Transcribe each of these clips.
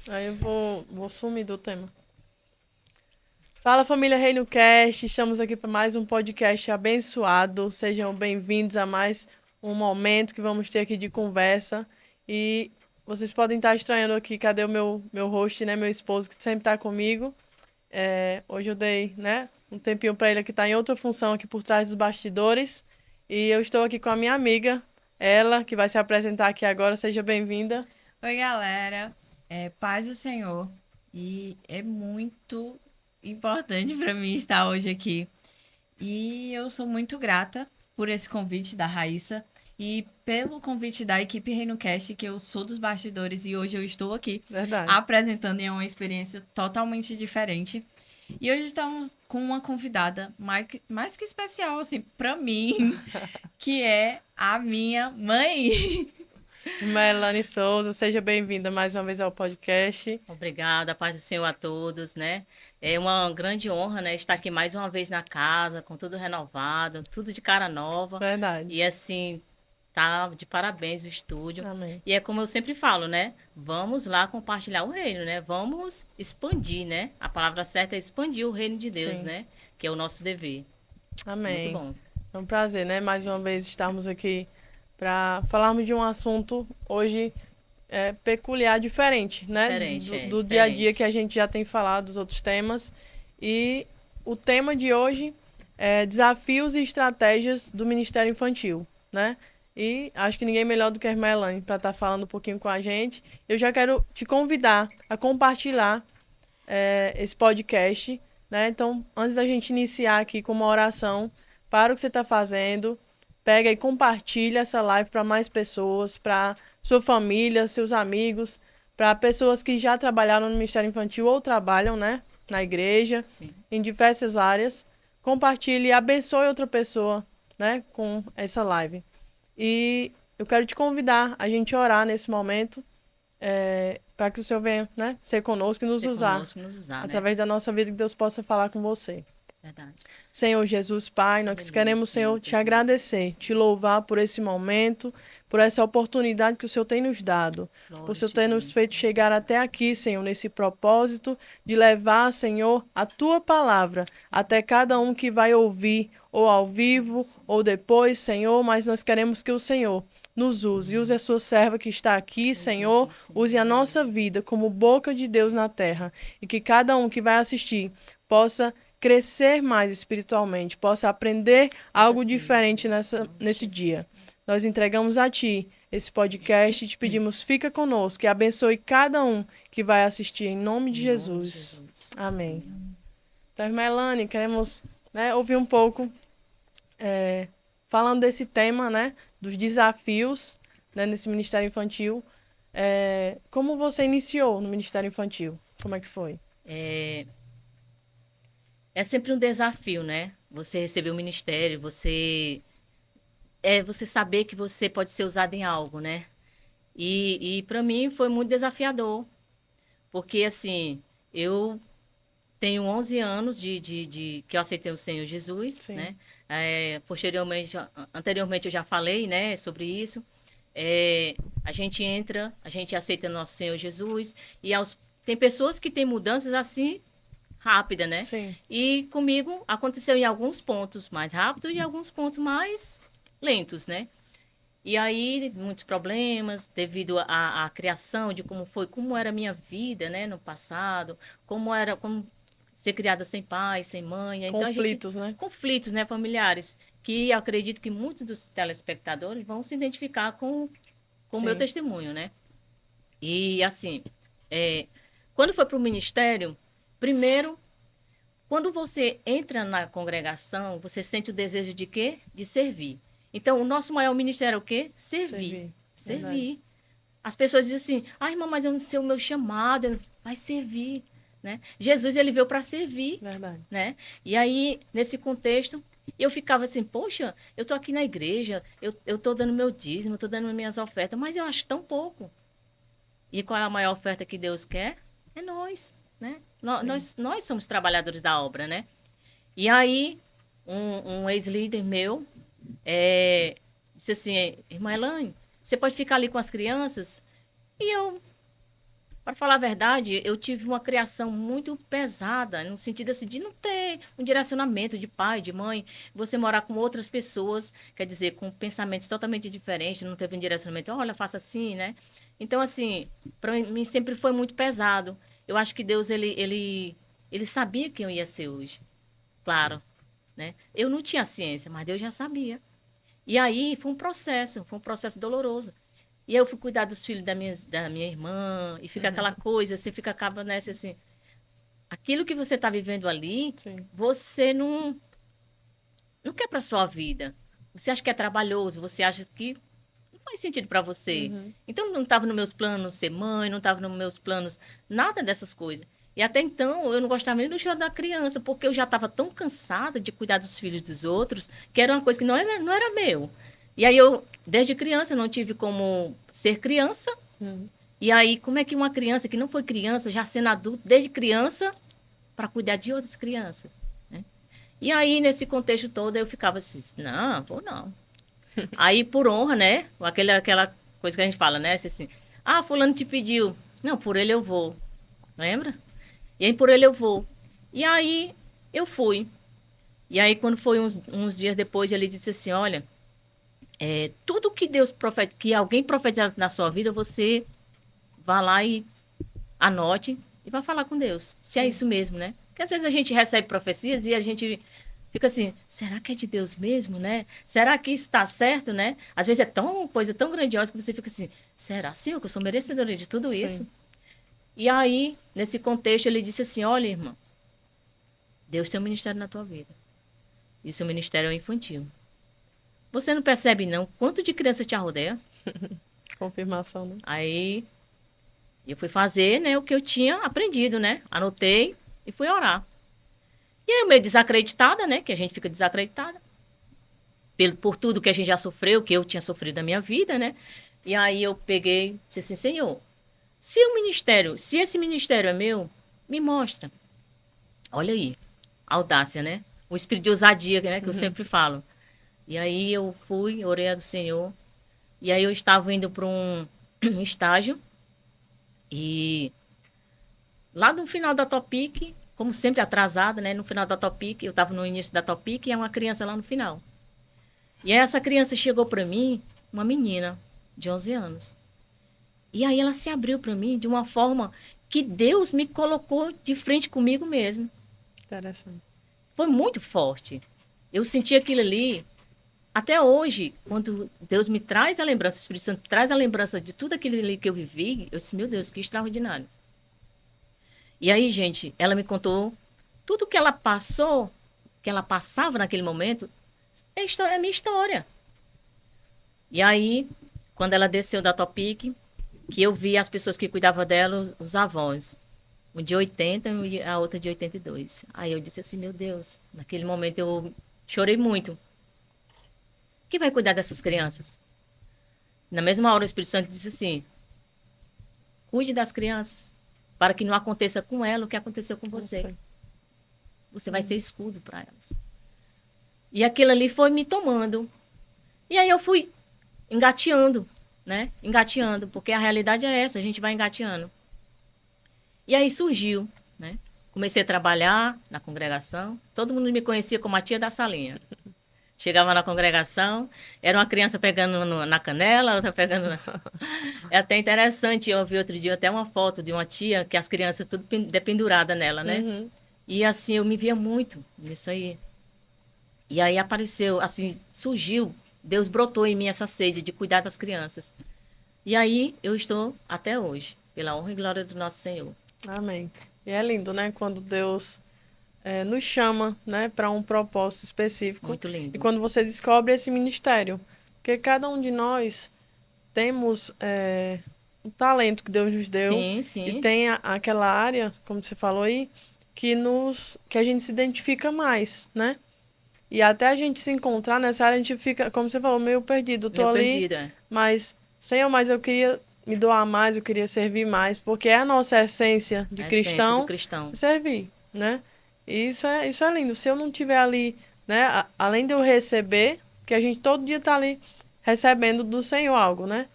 Aí eu vou sumir do tema. Fala, família Reino Cast, estamos aqui para mais um podcast abençoado. Sejam bem-vindos a mais um momento que vamos ter aqui de conversa. E vocês podem estar estranhando aqui, cadê o meu host, né, meu esposo, que sempre está comigo. Hoje eu dei, né, um tempinho para ele que está em outra função aqui por trás dos bastidores. E eu estou aqui com a minha amiga, ela, que vai se apresentar aqui agora. Seja bem-vinda. Oi, galera. Paz do Senhor. E é muito importante para mim estar hoje aqui. E eu sou muito grata por esse convite da Raíssa e pelo convite da equipe RenoCast, que eu sou dos bastidores e hoje eu estou aqui Verdade. apresentando em uma experiência totalmente diferente. E hoje estamos com uma convidada mais que especial, assim, para mim, que é a minha mãe. Melanie Souza, seja bem-vinda mais uma vez ao podcast. Obrigada, paz do Senhor a todos, né? É uma grande honra, né, estar aqui mais uma vez na casa, com tudo renovado, tudo de cara nova. Verdade. E assim, tá de parabéns o estúdio. Amém. E é como eu sempre falo, né? Vamos lá compartilhar o reino, né? Vamos expandir, né? A palavra certa é expandir o reino de Deus, Sim. né? Que é o nosso dever. Muito Amém. bom. É um prazer, né? Mais uma vez estarmos aqui para falarmos de um assunto hoje peculiar, diferente, né? Diferente, Do dia a dia diferente. que a gente já tem falado dos outros temas. E o tema de hoje é desafios e estratégias do Ministério Infantil, né? E acho que ninguém melhor do que a irmã Elaine para estar falando um pouquinho com a gente. Eu já quero te convidar a compartilhar esse podcast, né? Então, antes da gente iniciar aqui com uma oração, para o que você está fazendo, pega e compartilha essa live para mais pessoas, para sua família, seus amigos, para pessoas que já trabalharam no Ministério Infantil ou trabalham, né, na igreja, Sim. em diversas áreas. Compartilhe e abençoe outra pessoa, né, com essa live. E eu quero te convidar a gente orar nesse momento, para que o Senhor venha, né, ser conosco e nos Ser usar conosco, nos usar, né? através da nossa vida, que Deus possa falar com você. Verdade. Senhor Jesus, Pai, nós Aleluia, queremos, Senhor Senhor, te Deus, meu agradecer, Deus. te louvar por esse momento, por essa oportunidade que o Senhor tem nos dado, por o Glória a Senhor te ter nos Deus, feito Senhor. chegar até aqui, Senhor, nesse propósito de levar, Senhor, a tua palavra até cada um que vai ouvir, ou ao vivo, ou depois, Senhor, mas nós queremos que o Senhor nos use a sua serva que está aqui, Eis-me Senhor, aqui, Senhor. use a Aleluia. nossa vida como boca de Deus na terra, e que cada um que vai assistir possa crescer mais espiritualmente, possa aprender Pois algo assim, meu diferente Deus. Em nome de nesse Jesus, dia. Pai. Nós entregamos a Ti esse podcast e te pedimos, fica conosco e abençoe cada um que vai assistir, em nome de Em nome de Jesus. Jesus. Amém. Amém. Então, Melanie, queremos, né, ouvir um pouco, falando desse tema, né, dos desafios, né, nesse Ministério Infantil. Como você iniciou no Ministério Infantil? Como é que foi? É sempre um desafio, né? Você receber o ministério, você saber que você pode ser usado em algo, né? E para mim foi muito desafiador, porque assim, eu tenho 11 anos de que eu aceitei o Senhor Jesus, Sim, né? Anteriormente eu já falei, né, sobre isso. A gente entra, a gente aceita nosso Senhor Jesus tem pessoas que têm mudanças assim rápida, né? sim, E comigo aconteceu em alguns pontos mais rápido e alguns pontos mais lentos, né? E aí, muitos problemas devido à criação, de como era a minha vida, né, no passado, como ser criada sem pai, sem mãe. Então, conflitos, né? conflitos, né, familiares, que eu acredito que muitos dos telespectadores vão se identificar com o meu Sim, testemunho, né? E, assim, é, quando foi para o ministério, primeiro, quando você entra na congregação, você sente o desejo de quê? De servir. Então, o nosso maior ministério é o quê? Servir. servir, verdade. Servir. As pessoas dizem assim, irmã, mas eu não sei o meu chamado. Vai servir, né? Jesus, ele veio para servir, Verdade. né? E aí, nesse contexto, eu ficava assim, poxa, eu tô aqui na igreja, eu tô dando meu dízimo, eu tô dando minhas ofertas, mas eu acho tão pouco. E qual é a maior oferta que Deus quer? É nós, né? Sim. Nós somos trabalhadores da obra, né? E aí, um ex-líder meu disse assim, irmã Elaine, você pode ficar ali com as crianças? E eu Para falar a verdade, eu tive uma criação muito pesada, no sentido assim, de não ter um direcionamento de pai, de mãe, você morar com outras pessoas, quer dizer, com pensamentos totalmente diferentes, não teve um direcionamento, olha, faça assim, né? Então, assim, para mim sempre foi muito pesado. Eu acho que Deus, ele sabia quem eu ia ser hoje, claro, né? Eu não tinha ciência, mas Deus já sabia. E aí foi um processo doloroso. E aí eu fui cuidar dos filhos da minha irmã, e fica aquela coisa, você fica acaba nessa assim. Aquilo que você está vivendo ali, Sim. você não quer para sua vida. Você acha que é trabalhoso, você acha que não faz sentido para você. Então não estava nos meus planos ser mãe, não estava nos meus planos nada dessas coisas. E até então eu não gostava nem do choro da criança, porque eu já estava tão cansada de cuidar dos filhos dos outros, que era uma coisa que não era meu. E aí eu, desde criança, não tive como ser criança. E aí, como é que uma criança que não foi criança, já sendo adulto, desde criança, para cuidar de outras crianças? Né? E aí, nesse contexto todo, eu ficava assim, não, vou não. Aí, por honra, né? Aquela coisa que a gente fala, né? Assim, ah, fulano te pediu. Não, por ele eu vou. Lembra? E aí, por ele eu vou. E aí, eu fui. E aí, quando foi uns dias depois, ele disse assim, olha, tudo que que alguém profetizar na sua vida, você vá lá e anote e vá falar com Deus. Se é isso mesmo, né? Porque às vezes a gente recebe profecias e a gente fica assim, será que é de Deus mesmo, né? Será que está certo, né? Às vezes é coisa tão grandiosa que você fica assim, será, Senhor, que eu sou merecedora de tudo isso? Sim. E aí, nesse contexto, ele disse assim, olha, irmã, Deus tem um ministério na tua vida. E o seu ministério é infantil. Você não percebe, não, quanto de criança te arrodeia? Confirmação, né? Aí eu fui fazer, né, o que eu tinha aprendido, né? Anotei e fui orar. E aí eu meio desacreditada, né? Que a gente fica desacreditada. Por tudo que a gente já sofreu, que eu tinha sofrido na minha vida, né? E aí eu peguei e disse assim, Senhor, se esse ministério é meu, me mostra. Olha aí, audácia, né? O espírito de ousadia, né? Que eu sempre falo. E aí eu fui, orei ao Senhor. E aí eu estava indo para um estágio. E lá no final da Topic, como sempre atrasada, né? No final da Topic, eu estava no início da Topic e é uma criança lá no final. E aí essa criança chegou para mim, uma menina de 11 anos. E aí ela se abriu para mim de uma forma que Deus me colocou de frente comigo mesmo. Interessante. Foi muito forte. Eu senti aquilo ali. Até hoje, quando Deus me traz a lembrança, o Espírito Santo traz a lembrança de tudo aquilo ali que eu vivi, eu disse, meu Deus, que extraordinário. E aí, gente, ela me contou tudo que ela passou, que ela passava naquele momento, é a minha história. E aí, quando ela desceu da Topic, que eu vi as pessoas que cuidavam dela, os avós. Um de 80 e a outra de 82. Aí eu disse assim, meu Deus, naquele momento eu chorei muito. Quem vai cuidar dessas crianças? Na mesma hora o Espírito Santo disse assim, cuide das crianças, para que não aconteça com ela o que aconteceu com você. Você vai ser escudo para elas. E aquilo ali foi me tomando. E aí eu fui engateando, né? Engateando, porque a realidade é essa, a gente vai engateando. E aí surgiu, né? Comecei a trabalhar na congregação, todo mundo me conhecia como a tia da salinha. Chegava na congregação, era uma criança pegando na canela, outra pegando na... É até interessante, eu vi outro dia até uma foto de uma tia, que as crianças tudo dependurada nela, né? E assim, eu me via muito nisso aí. E aí apareceu, assim, surgiu, Deus brotou em mim essa sede de cuidar das crianças. E aí eu estou até hoje, pela honra e glória do nosso Senhor. Amém. E é lindo, né? Quando Deus nos chama, né, para um propósito específico. Muito lindo. E quando você descobre esse ministério. Porque cada um de nós temos um talento que Deus nos deu. Sim, sim. E tem aquela área, como você falou aí, que a gente se identifica mais, né? E até a gente se encontrar nessa área, a gente fica, como você falou, meio perdido. Tô ali, Perdida. mas, Senhor, mas eu queria me doar mais, eu queria servir mais, porque é a nossa essência de cristão, do cristão. servir, né? E isso é lindo. Se eu não tiver ali, né, além de eu receber, que a gente todo dia tá ali recebendo do Senhor algo, né?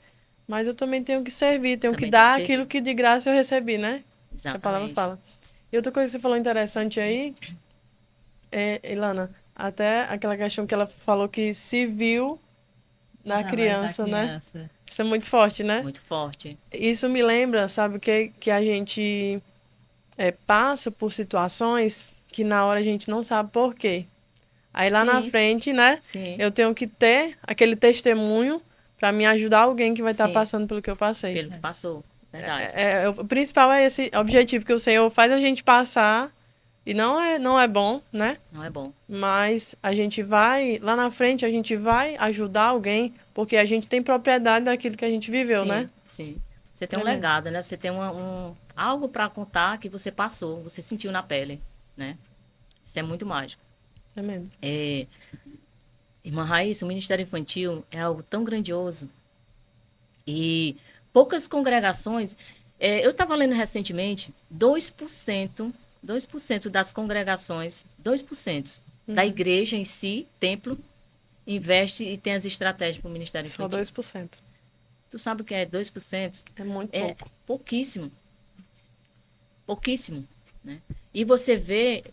mas eu também tenho que servir, tenho que Também tem dar que aquilo servir. que de graça eu recebi, né? Que a palavra Exatamente. fala. E outra coisa que você falou interessante aí, Ilana, até aquela questão que ela falou que se viu na Através da criança, né? criança. Isso é muito forte, né? Muito forte. Isso me lembra, sabe, que a gente passa por situações que na hora a gente não sabe por quê. Aí lá na Sim, frente, né, sim, eu tenho que ter aquele testemunho para me ajudar alguém que vai estar sim. passando pelo que eu passei. Pelo que passou. Verdade. O principal é esse objetivo que o Senhor faz a gente passar e não é bom, né? Não é bom. Mas a gente vai, lá na frente, a gente vai ajudar alguém porque a gente tem propriedade daquilo que a gente viveu, Sim, né? sim. Você tem um Tremendo. legado, né? Você tem algo para contar que você passou, você sentiu na pele, né? Isso é muito mágico. É mesmo. Irmã Raíssa, o Ministério Infantil é algo tão grandioso e poucas congregações. Eu estava lendo recentemente, 2% das congregações, 2% da igreja em si, templo, investe e tem as estratégias para o Ministério Só Infantil. 2%. Tu sabe o que é 2%? É muito É pouco. pouquíssimo. Pouquíssimo, né? E você vê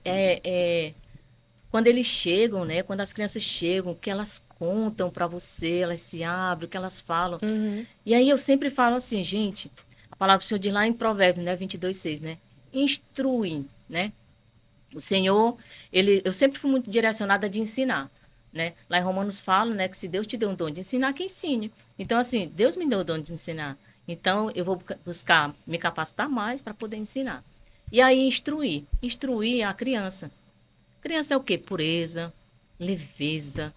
quando eles chegam, né? Quando as crianças chegam, que elas contam para você, elas se abrem, o que elas falam. Uhum. E aí eu sempre falo assim, gente, a palavra do Senhor diz lá em Provérbios, né? 22:6, né? Instruem, né? O Senhor, eu sempre fui muito direcionada de ensinar, né? Lá em Romanos fala, né, que se Deus te deu um dom de ensinar, que ensine. Então, assim, Deus me deu o dom de ensinar. Então, eu vou buscar me capacitar mais para poder ensinar. E aí, instruir a criança. Criança é o quê? Pureza, leveza.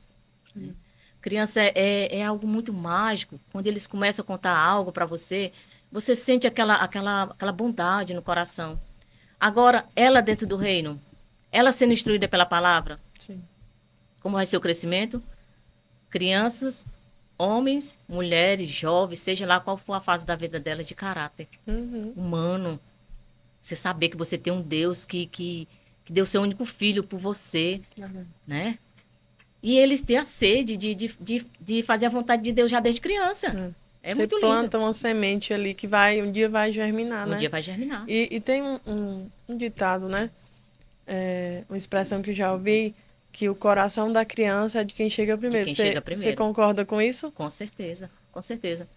Né? Criança é algo muito mágico. Quando eles começam a contar algo para você, você sente aquela bondade no coração. Agora, ela dentro do reino, ela sendo instruída pela palavra, Sim. como vai ser o crescimento? Crianças, homens, mulheres, jovens, seja lá qual for a fase da vida dela, de caráter Uhum. humano. Você saber que você tem um Deus que deu seu único filho por você, Verdade. né? E eles têm a sede de fazer a vontade de Deus já desde criança. É Você muito planta lindo. uma semente ali que um dia vai germinar, Um né? dia vai germinar. E tem um ditado, né? Uma expressão que eu já ouvi, que o coração da criança é de quem chega De primeiro. quem Você, chega você primeiro. concorda com isso? Com certeza, com certeza.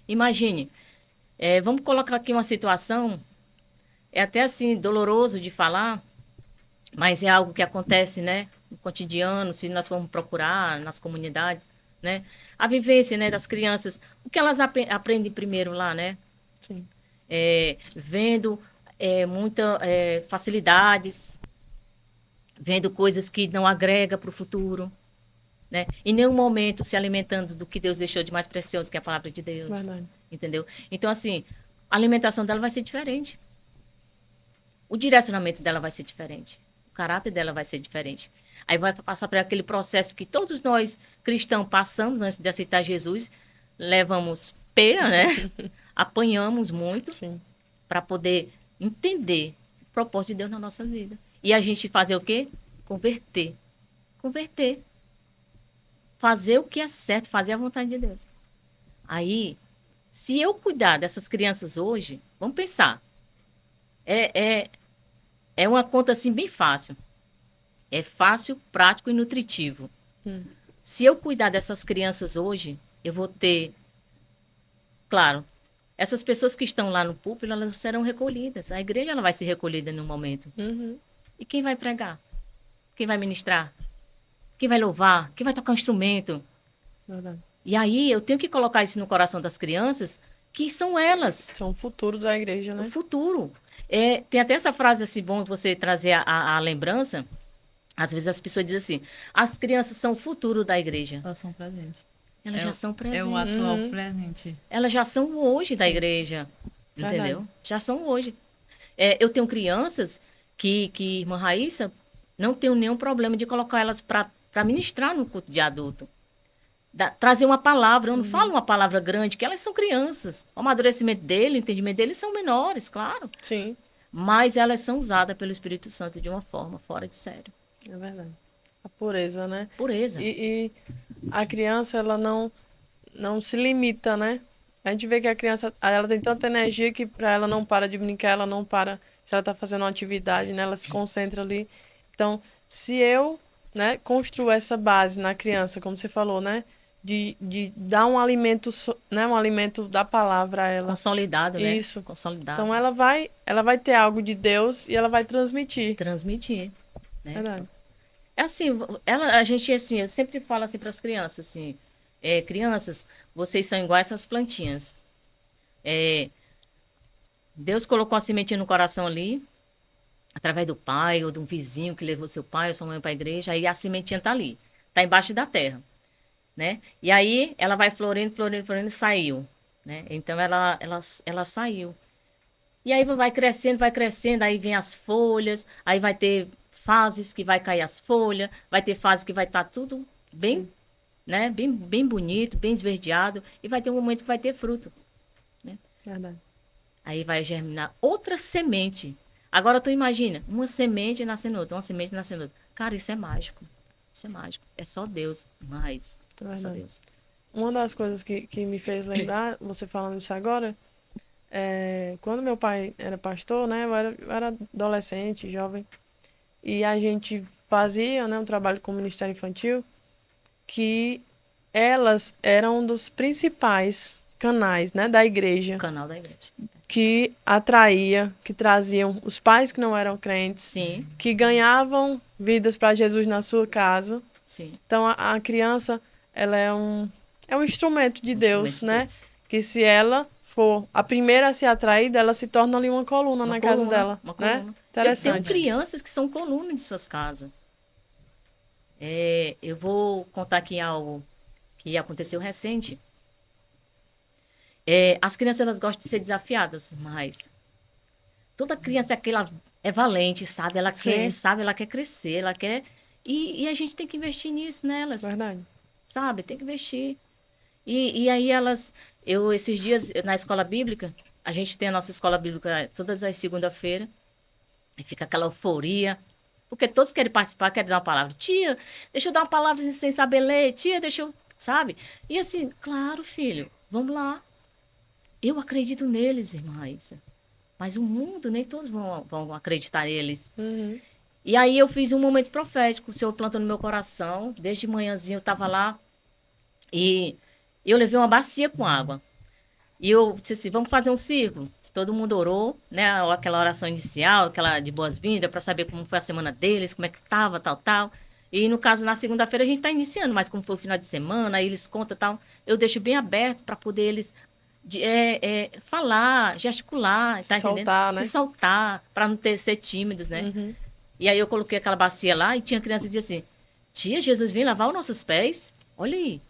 Imagine, vamos colocar aqui uma situação, é até assim, doloroso de falar, mas é algo que acontece, né, no cotidiano, se nós formos procurar nas comunidades, né, a vivência, né, das crianças, o que elas aprendem primeiro lá, né, Sim. vendo muitas facilidades, vendo coisas que não agrega para o futuro, né, em nenhum momento se alimentando do que Deus deixou de mais precioso, que é a palavra de Deus, Verdade. entendeu? Então, assim, a alimentação dela vai ser diferente. O direcionamento dela vai ser diferente. O caráter dela vai ser diferente. Aí vai passar por aquele processo que todos nós cristãos passamos antes de aceitar Jesus. Levamos pena, né? Apanhamos muito Sim. para poder entender o propósito de Deus na nossa vida. E a gente fazer o quê? Converter. Converter. Fazer o que é certo, fazer a vontade de Deus. Aí, se eu cuidar dessas crianças hoje, vamos pensar. É uma conta assim bem fácil. É fácil, prático e nutritivo. Se eu cuidar dessas crianças hoje, eu vou ter... Claro, essas pessoas que estão lá no púlpito, elas serão recolhidas. A igreja ela vai ser recolhida no momento. Uhum. E quem vai pregar? Quem vai ministrar? Quem vai louvar? Quem vai tocar um instrumento? Verdade. E aí eu tenho que colocar isso no coração das crianças, que são elas. São o futuro da igreja, O né? futuro. Tem até essa frase assim, bom você trazer a lembrança. Às vezes as pessoas dizem assim, as crianças são o futuro da igreja. Elas são presentes. Elas já são É presentes. o atual presente. Elas já são hoje da Sim. igreja. Entendeu? Verdade. Já são hoje. Eu tenho crianças que irmã Raíssa, não tenho nenhum problema de colocar elas para ministrar no culto de adulto. Trazer uma palavra, eu não falo uma palavra grande, que elas são crianças. O amadurecimento dele, o entendimento deles são menores, claro. Sim, Mas elas são usadas pelo Espírito Santo de uma forma fora de sério. é verdade. A pureza, né? Pureza. E a criança, ela não se limita, né? A gente vê que a criança, ela tem tanta energia que para ela não para de brincar, ela não para, se ela está fazendo uma atividade, né, ela se concentra ali. Então, se eu, né, construo essa base na criança, como você falou, né, de dar um alimento, né, um alimento da palavra a ela. Consolidado, né? Isso. Consolidado. Então, ela vai ter algo de Deus e ela vai transmitir. Transmitir, né? Verdade. É assim, a gente, assim, eu sempre falo assim para as crianças, assim, crianças, vocês são iguais essas plantinhas. Deus colocou a sementinha no coração ali, através do pai ou de um vizinho que levou seu pai ou sua mãe para a igreja, aí a sementinha tá ali, tá embaixo da terra, né? E aí ela vai florindo, florindo, florindo e saiu, né? Então ela saiu. E aí vai crescendo, aí vem as folhas, aí vai ter fases que vai cair as folhas, vai ter fases que vai estar tudo bem, né? Bem bonito, bem esverdeado, e vai ter um momento que vai ter fruto. Verdade. Aí vai germinar outra semente. Agora tu imagina, uma semente nascendo outra, uma semente nascendo outra. Cara, isso é mágico. Isso é mágico. É só Deus, mas é só Verdade. Deus. Uma das coisas que me fez lembrar, você falando isso agora, quando meu pai era pastor, né, eu era adolescente, jovem, e a gente fazia, né, um trabalho com o Ministério Infantil, que elas eram um dos principais canais, né, da igreja, O canal da igreja. que atraía, que traziam os pais que não eram crentes, Sim, que ganhavam vidas para Jesus na sua casa. sim. Então a criança, ela é um instrumento de Deus, Instrumento de né? Deus. Que se ela for a primeira a ser atraída, ela se torna ali uma coluna Uma na casa coluna, dela, uma né? coluna. Eu tenho Interessante. crianças que são coluna de suas casas. Eu vou contar aqui algo que aconteceu recente. As crianças elas gostam de ser desafiadas, mas toda criança é valente, sabe? Ela Sim. quer, sabe? Ela quer crescer, ela quer. E a gente tem que investir nisso nelas, Verdade. sabe? Tem que investir. E aí esses dias, na escola bíblica, a gente tem a nossa escola bíblica todas as segunda-feiras, e fica aquela euforia, porque todos querem participar, querem dar uma palavra. Tia, deixa eu dar uma palavra sem saber ler. Tia, deixa eu. Sabe? E assim, claro, filho, vamos lá. Eu acredito neles, irmã Isa. Mas o mundo, nem todos vão acreditar neles. Uhum. E aí eu fiz um momento profético, o Senhor plantou no meu coração. Desde manhãzinho eu estava lá e eu levei uma bacia com água. E eu disse assim, vamos fazer um círculo. Todo mundo orou, né? Aquela oração inicial, aquela de boas-vindas, para saber como foi a semana deles, como é que estava, tal, tal. E no caso, na segunda-feira a gente está iniciando, mas como foi o final de semana, aí eles contam tal. Eu deixo bem aberto para poder eles falar, gesticular, tá entendendo? Soltar, né? Se soltar, para não ser tímidos, né? Uhum. E aí eu coloquei aquela bacia lá e tinha criança que dizia assim, tia, Jesus vem lavar os nossos pés? Olha aí.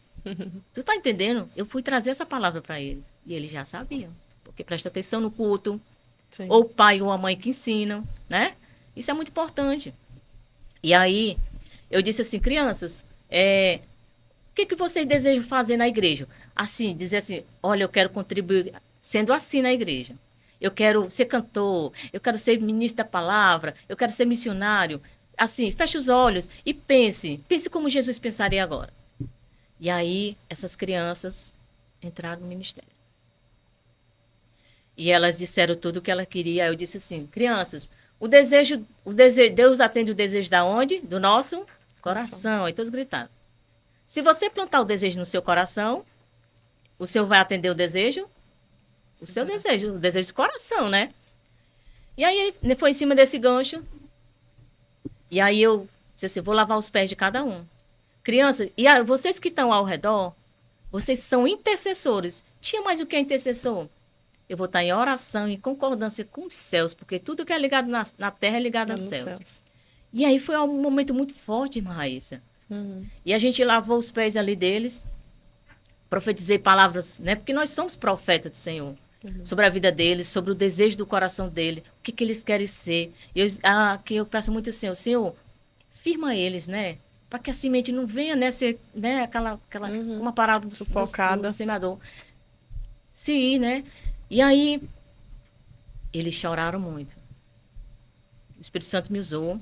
Tu tá entendendo? Eu fui trazer essa palavra para eles. E eles já sabiam. Porque presta atenção no culto. Sim. Ou o pai ou a mãe que ensinam, né? Isso é muito importante. E aí, eu disse assim, crianças, o que vocês desejam fazer na igreja? Assim, dizer assim, olha, eu quero contribuir sendo assim na igreja. Eu quero ser cantor, eu quero ser ministro da palavra, eu quero ser missionário. Assim, feche os olhos e pense como Jesus pensaria agora. E aí, essas crianças entraram no ministério. E elas disseram tudo o que ela queria. Eu disse assim, crianças, Deus atende o desejo da onde? Do nosso coração. Aí todos gritaram. Se você plantar o desejo no seu coração, o Senhor vai atender o desejo? O seu desejo, o desejo do coração, né? E aí foi em cima desse gancho. E aí eu disse assim, vou lavar os pés de cada um. Crianças, e vocês que estão ao redor, vocês são intercessores. Tinha mais o que é intercessor? Eu vou estar em oração, em concordância com os céus, porque tudo que é ligado na terra é ligado aos céus. E aí foi um momento muito forte, irmã Raíssa. Uhum. E a gente lavou os pés ali deles, profetizei palavras, né? Porque nós somos profetas do Senhor. Uhum. Sobre a vida deles, sobre o desejo do coração dele, o que eles querem ser. Que eu peço muito ao Senhor, Senhor, firma eles, né? Para que a semente não venha, né? Ser, né? Aquela uma palavra do semeador. Se ir, né? E aí, eles choraram muito. O Espírito Santo me usou.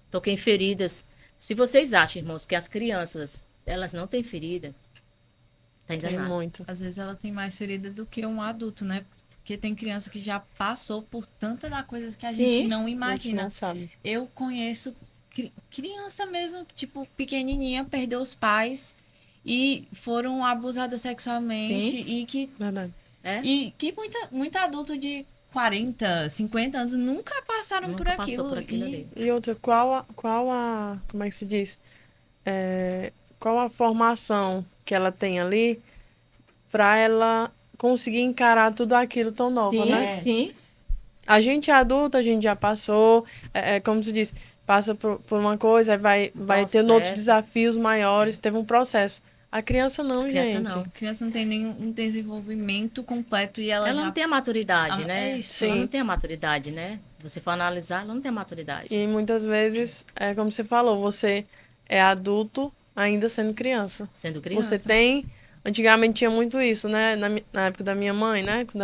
Toquei em feridas. Se vocês acham, irmãos, que as crianças, elas não têm ferida, Tá Tem enganado. muito. Às vezes ela tem mais ferida do que um adulto, né? Porque tem criança que já passou por tanta da coisa que a Sim. gente não A gente imagina. não sabe. Eu conheço criança mesmo, tipo, pequenininha, perdeu os pais e foram abusadas sexualmente Sim. e que Verdade. É? muito adulto de 40, 50 anos nunca passaram por Nunca aquilo. passou por aquilo e ali. E outra, como é que se diz? Qual a formação que ela tem ali para ela conseguir encarar tudo aquilo tão nova, Sim, né? É. sim. A gente é adulta, a gente já passou, como se diz, passa por uma coisa, aí vai tendo outros Processo. desafios maiores, teve um processo. A criança não, Criança gente. não. a criança não tem nenhum desenvolvimento completo e ela Ela já... não tem a maturidade, Ah, né? é isso. Ela Sim. não tem a maturidade, né? Você for analisar, ela não tem a maturidade. E muitas vezes, é como você falou, você é adulto ainda sendo criança. Sendo criança. Você tem. Antigamente tinha muito isso, né? Na época da minha mãe, né? Quando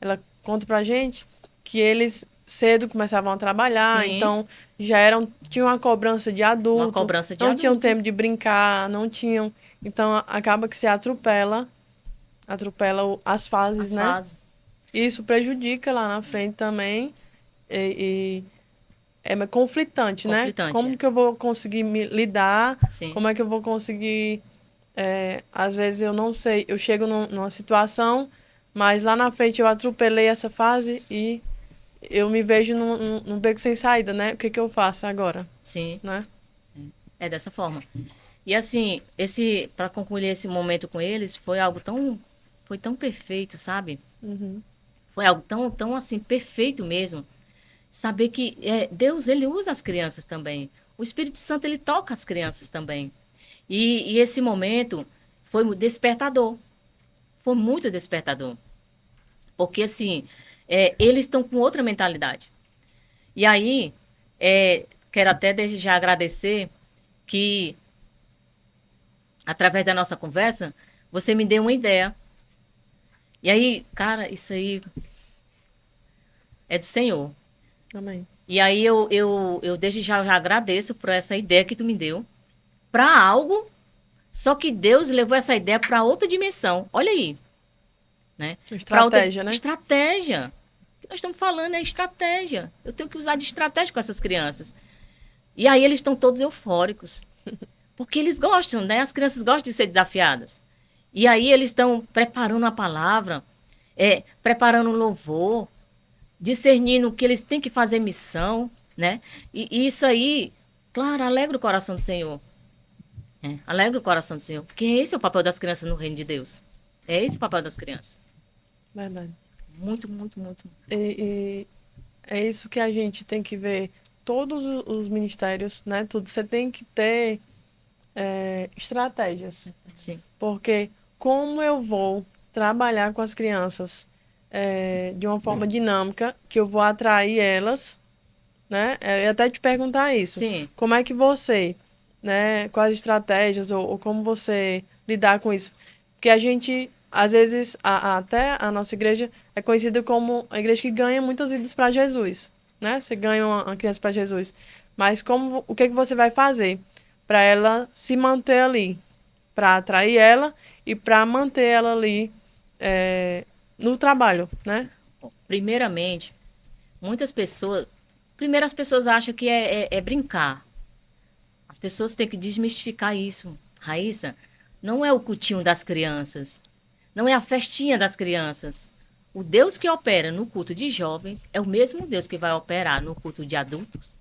ela conta pra gente que eles cedo começavam a trabalhar, Sim. então tinham uma cobrança de adulto. Uma cobrança de não tinham adulto. tempo de brincar, não tinham. Então acaba que se atropela as fases, As né? fases. E isso prejudica lá na frente também. E é conflitante, né? Conflitante, Como é. que eu vou conseguir me lidar? Sim. Como é que eu vou conseguir. Às vezes eu não sei, eu chego numa situação, mas lá na frente eu atropelei essa fase e eu me vejo num beco sem saída, né? O que que eu faço agora, Sim. né? É dessa forma. E assim, para concluir esse momento com eles, foi tão perfeito, sabe? Uhum. Foi algo tão assim perfeito mesmo. Saber que Deus, ele usa as crianças também. O Espírito Santo, ele toca as crianças também. E esse momento foi despertador. Foi muito despertador. Porque assim, eles estão com outra mentalidade. E aí, quero até desde já agradecer que através da nossa conversa, você me deu uma ideia. E aí, cara, isso aí é do Senhor. Amém. E aí eu desde já agradeço por essa ideia que tu me deu para algo, só que Deus levou essa ideia para outra dimensão. Olha aí, né? Pra Estratégia, né? Estratégia. O que nós estamos falando é estratégia. Eu tenho que usar de estratégia com essas crianças. E aí eles estão todos eufóricos. Porque eles gostam, né? As crianças gostam de ser desafiadas. E aí eles estão preparando a palavra, preparando um louvor, discernindo que eles têm que fazer missão, né? E isso aí, claro, alegra o coração do Senhor. Alegra o coração do Senhor. Porque esse é o papel das crianças no reino de Deus. É esse o papel das crianças. Verdade. Muito, muito, muito. E é isso que a gente tem que ver. Todos os ministérios, né? Tudo. Você tem que ter estratégias. Sim. Porque como eu vou trabalhar com as crianças de uma forma dinâmica, que eu vou atrair elas, né? Eu ia até te perguntar isso. Sim. Como é que você, né? Quais estratégias ou como você lidar com isso? Porque a gente, às vezes, até a nossa igreja é conhecida como a igreja que ganha muitas vidas para Jesus, né? Você ganha uma criança para Jesus. Mas o que você vai fazer para ela se manter ali? Para atrair ela e para manter ela ali no trabalho, né? Primeiramente, Primeiro, as pessoas acham que é brincar. As pessoas têm que desmistificar isso. Raíssa, não é o cultinho das crianças. Não é a festinha das crianças. O Deus que opera no culto de jovens é o mesmo Deus que vai operar no culto de adultos,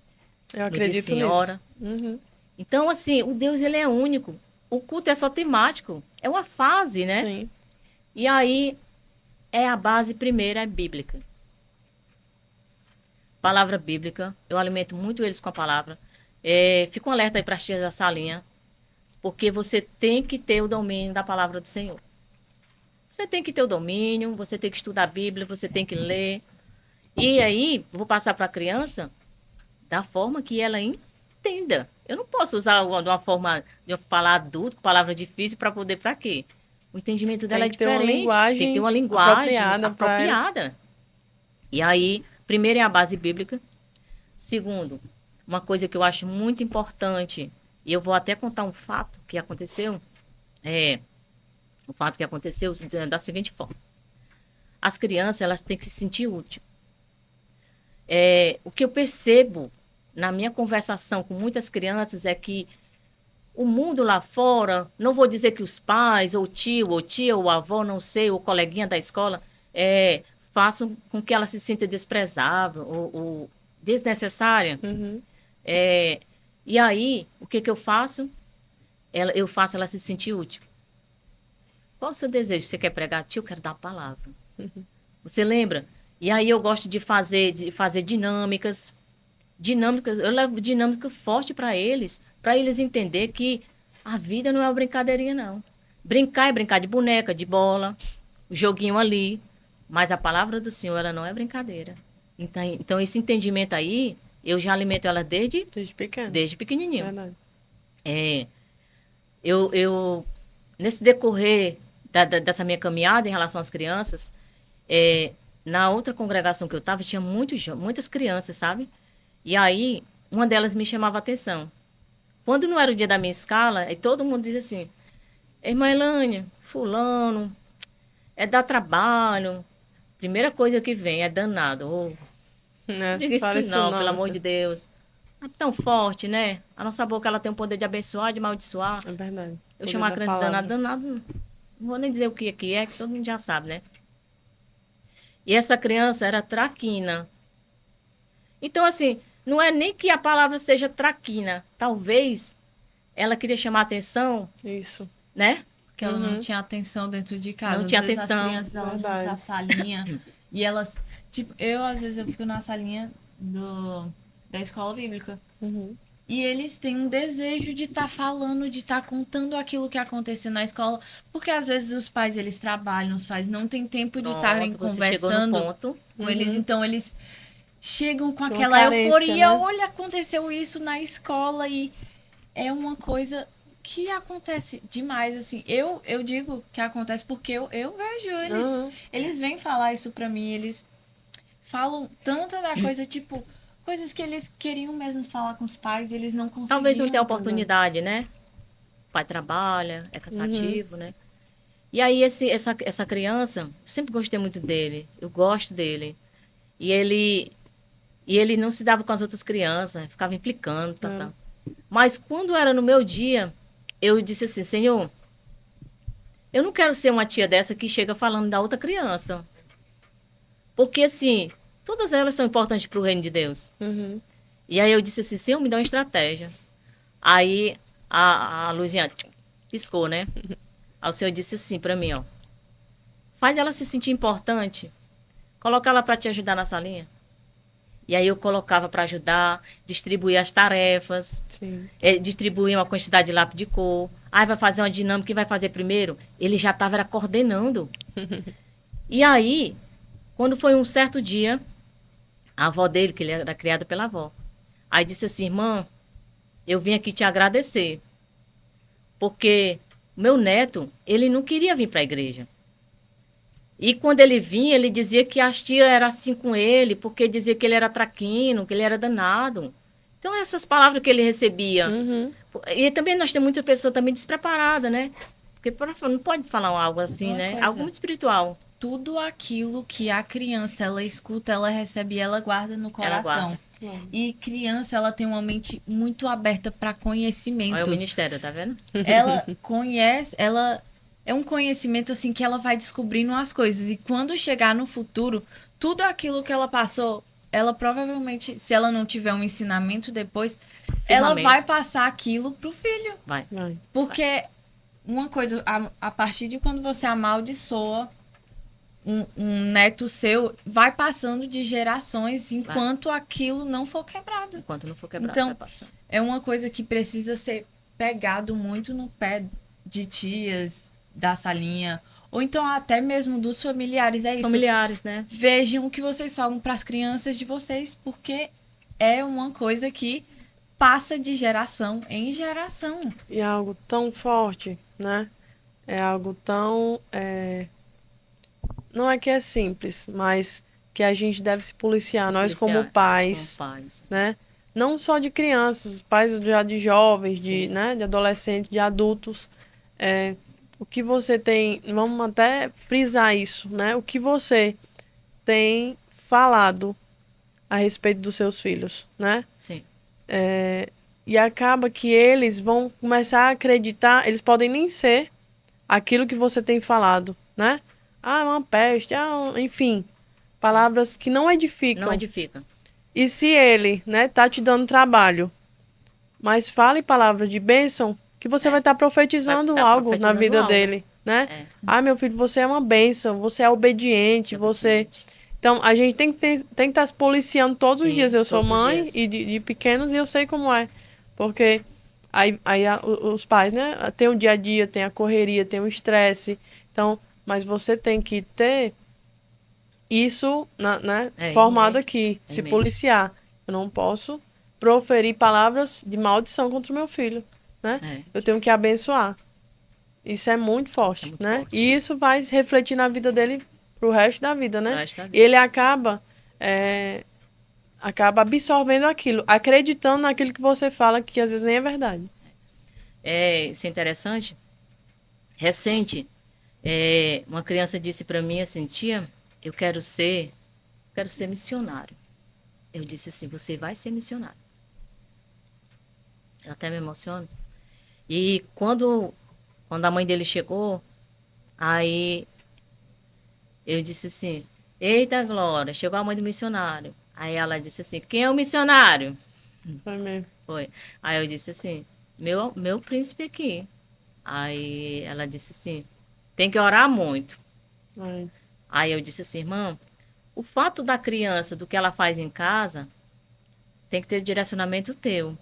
Eu no de acredito senhora. nisso. Uhum. Então, assim, o Deus, ele é único. O culto é só temático. É uma fase, né? Sim. E aí, a base primeira é bíblica. Palavra bíblica. Eu alimento muito eles com a palavra. Fico alerta aí para as tias da salinha. Porque você tem que ter o domínio da palavra do Senhor. Você tem que ter o domínio, você tem que estudar a Bíblia, você tem que ler. E aí, vou passar para a criança da forma que ela entenda. Eu não posso usar de uma forma de falar adulto, com palavra difícil, para poder para quê? O entendimento dela Tem que ter uma diferente. linguagem Tem que ter uma linguagem apropriada pra ela. apropriada. E aí, primeiro é a base bíblica. Segundo, uma coisa que eu acho muito importante, e eu vou até contar um fato que aconteceu, O fato que aconteceu da seguinte forma. As crianças, elas têm que se sentir úteis. O que eu percebo na minha conversação com muitas crianças é que o mundo lá fora, não vou dizer que os pais, ou tio, ou tia, ou avó, não sei, ou coleguinha da escola, façam com que ela se sinta desprezável ou desnecessária. Uhum. E aí, o que eu faço? Eu faço ela se sentir útil. Qual o seu desejo? Você quer pregar? Tio, eu quero dar a palavra. Uhum. Você lembra? E aí eu gosto de fazer dinâmicas. Eu levo dinâmica forte para eles entender que a vida não é uma brincadeirinha, não. Brincar é brincar de boneca, de bola, o joguinho ali. Mas a palavra do Senhor, ela não é brincadeira. Então esse entendimento aí, eu já alimento ela desde pequeno. Desde pequenininho. Verdade. Nesse decorrer dessa minha caminhada em relação às crianças, na outra congregação que eu estava, tinha muitas crianças, sabe? E aí, uma delas me chamava a atenção. Quando não era o dia da minha escala, aí todo mundo dizia assim, irmã Elânia, fulano, dá trabalho. Primeira coisa que vem é danado. Diga isso não, pelo amor de Deus. É tão forte, né? A nossa boca, ela tem o poder de abençoar, de amaldiçoar. É verdade. Eu chamo a criança de danado, não vou nem dizer o que é, que todo mundo já sabe, né? E essa criança era traquina. Então, assim, não é nem que a palavra seja traquina. Talvez ela queria chamar a atenção. Isso. Né? Porque ela não tinha atenção dentro de casa. Não tinha às vezes atenção. As crianças, elas vão pra salinha. E elas... Tipo, às vezes, eu fico na salinha da escola bíblica. Uhum. E eles têm um desejo de estar falando, de estar contando aquilo que aconteceu na escola. Porque, às vezes, os pais, eles trabalham. Os pais não têm tempo de estarem conversando com eles. Então, eles chegam com aquela carência, euforia. Né? Olha, aconteceu isso na escola. E é uma coisa que acontece demais, assim. Eu digo que acontece porque eu vejo eles. Uhum. Eles vêm falar isso pra mim. Eles falam tanta da coisa, tipo... Coisas que eles queriam mesmo falar com os pais e eles não conseguiam. Talvez não tenha oportunidade, né? O pai trabalha, é cansativo, né? E aí essa criança, eu sempre gostei muito dele. Eu gosto dele. E ele não se dava com as outras crianças, ficava implicando, tá. Mas quando era no meu dia, eu disse assim, Senhor, eu não quero ser uma tia dessa que chega falando da outra criança. Porque assim... Todas elas são importantes para o reino de Deus. Uhum. E aí eu disse assim, Senhor, me dá uma estratégia. Aí a luzinha piscou, né? Aí o Senhor disse assim para mim, ó. Faz ela se sentir importante. Coloca ela para te ajudar na salinha. E aí eu colocava para ajudar, distribuir as tarefas, distribuir uma quantidade de lápis de cor. Aí vai fazer uma dinâmica, que vai fazer primeiro? Ele já estava coordenando. E aí, quando foi um certo dia... A avó dele, que ele era criado pela avó. Aí disse assim, irmã, eu vim aqui te agradecer. Porque meu neto, ele não queria vir para a igreja. E quando ele vinha, ele dizia que as tias eram assim com ele, porque dizia que ele era traquino, que ele era danado. Então, essas palavras que ele recebia. Uhum. E também nós temos muita pessoa também despreparada, né? Porque não pode falar algo assim, né? Algo muito espiritual. Tudo aquilo que a criança, ela escuta, ela recebe e ela guarda no coração. E criança, ela tem uma mente muito aberta para conhecimentos. Olha o ministério, tá vendo? Ela conhece, ela é um conhecimento assim que ela vai descobrindo as coisas. E quando chegar no futuro, tudo aquilo que ela passou, ela provavelmente, se ela não tiver um ensinamento depois, ela vai passar aquilo pro filho. Vai. Porque uma coisa, a partir de quando você amaldiçoa um neto seu, vai passando de gerações enquanto aquilo não for quebrado. Enquanto não for quebrado, então, vai passando. É uma coisa que precisa ser pegado muito no pé de tias da salinha, ou então até mesmo dos familiares. É isso. Familiares, né? Vejam o que vocês falam para as crianças de vocês, porque é uma coisa que passa de geração em geração. E é algo tão forte, né? É algo tão... Não é que é simples, mas que a gente deve se policiar. Nós como pais, né? Não só de crianças, pais já de jovens, de adolescentes, de adultos. o que você tem, vamos até frisar isso, né? O que você tem falado a respeito dos seus filhos, né? Sim. E acaba que eles vão começar a acreditar, eles podem nem ser aquilo que você tem falado, né? Ah, é uma peste, enfim, palavras que não Não edificam. edifica. E se ele, né, tá te dando trabalho, mas fale palavras de bênção, que você vai estar profetizando Vai tá algo na profetizando vida algo. dele, né? É. Ah, meu filho, você é uma bênção, você é obediente, você... Obediente. Então, a gente tem que estar se policiando todos os Sim, dias. Eu sou todos os mãe dias. e de pequenos e eu sei como é. Porque os pais, né, tem o dia a dia, tem a correria, tem o estresse. Então, mas você tem que ter isso, né, É, em formado mente. aqui, Em se mente. policiar. Eu não posso proferir palavras de maldição contra o meu filho, né? É. Eu tenho que abençoar. Isso é muito forte, muito né? forte. E isso vai refletir na vida dele pro resto da vida, né? Pro resto da vida. E ele acaba absorvendo aquilo, acreditando naquilo que você fala, que às vezes nem é verdade. Isso é interessante. Recente, uma criança disse para mim assim, tia, eu quero ser missionário. Eu disse assim, você vai ser missionário. Eu até me emociono. E quando a mãe dele chegou, aí eu disse assim, eita Glória, chegou a mãe do missionário. Aí ela disse assim, quem é o missionário? Foi mesmo. Foi. Aí eu disse assim, meu príncipe aqui. Aí ela disse assim, tem que orar muito. Ai. Aí eu disse assim, irmã, o fato da criança, do que ela faz em casa, tem que ter direcionamento teu.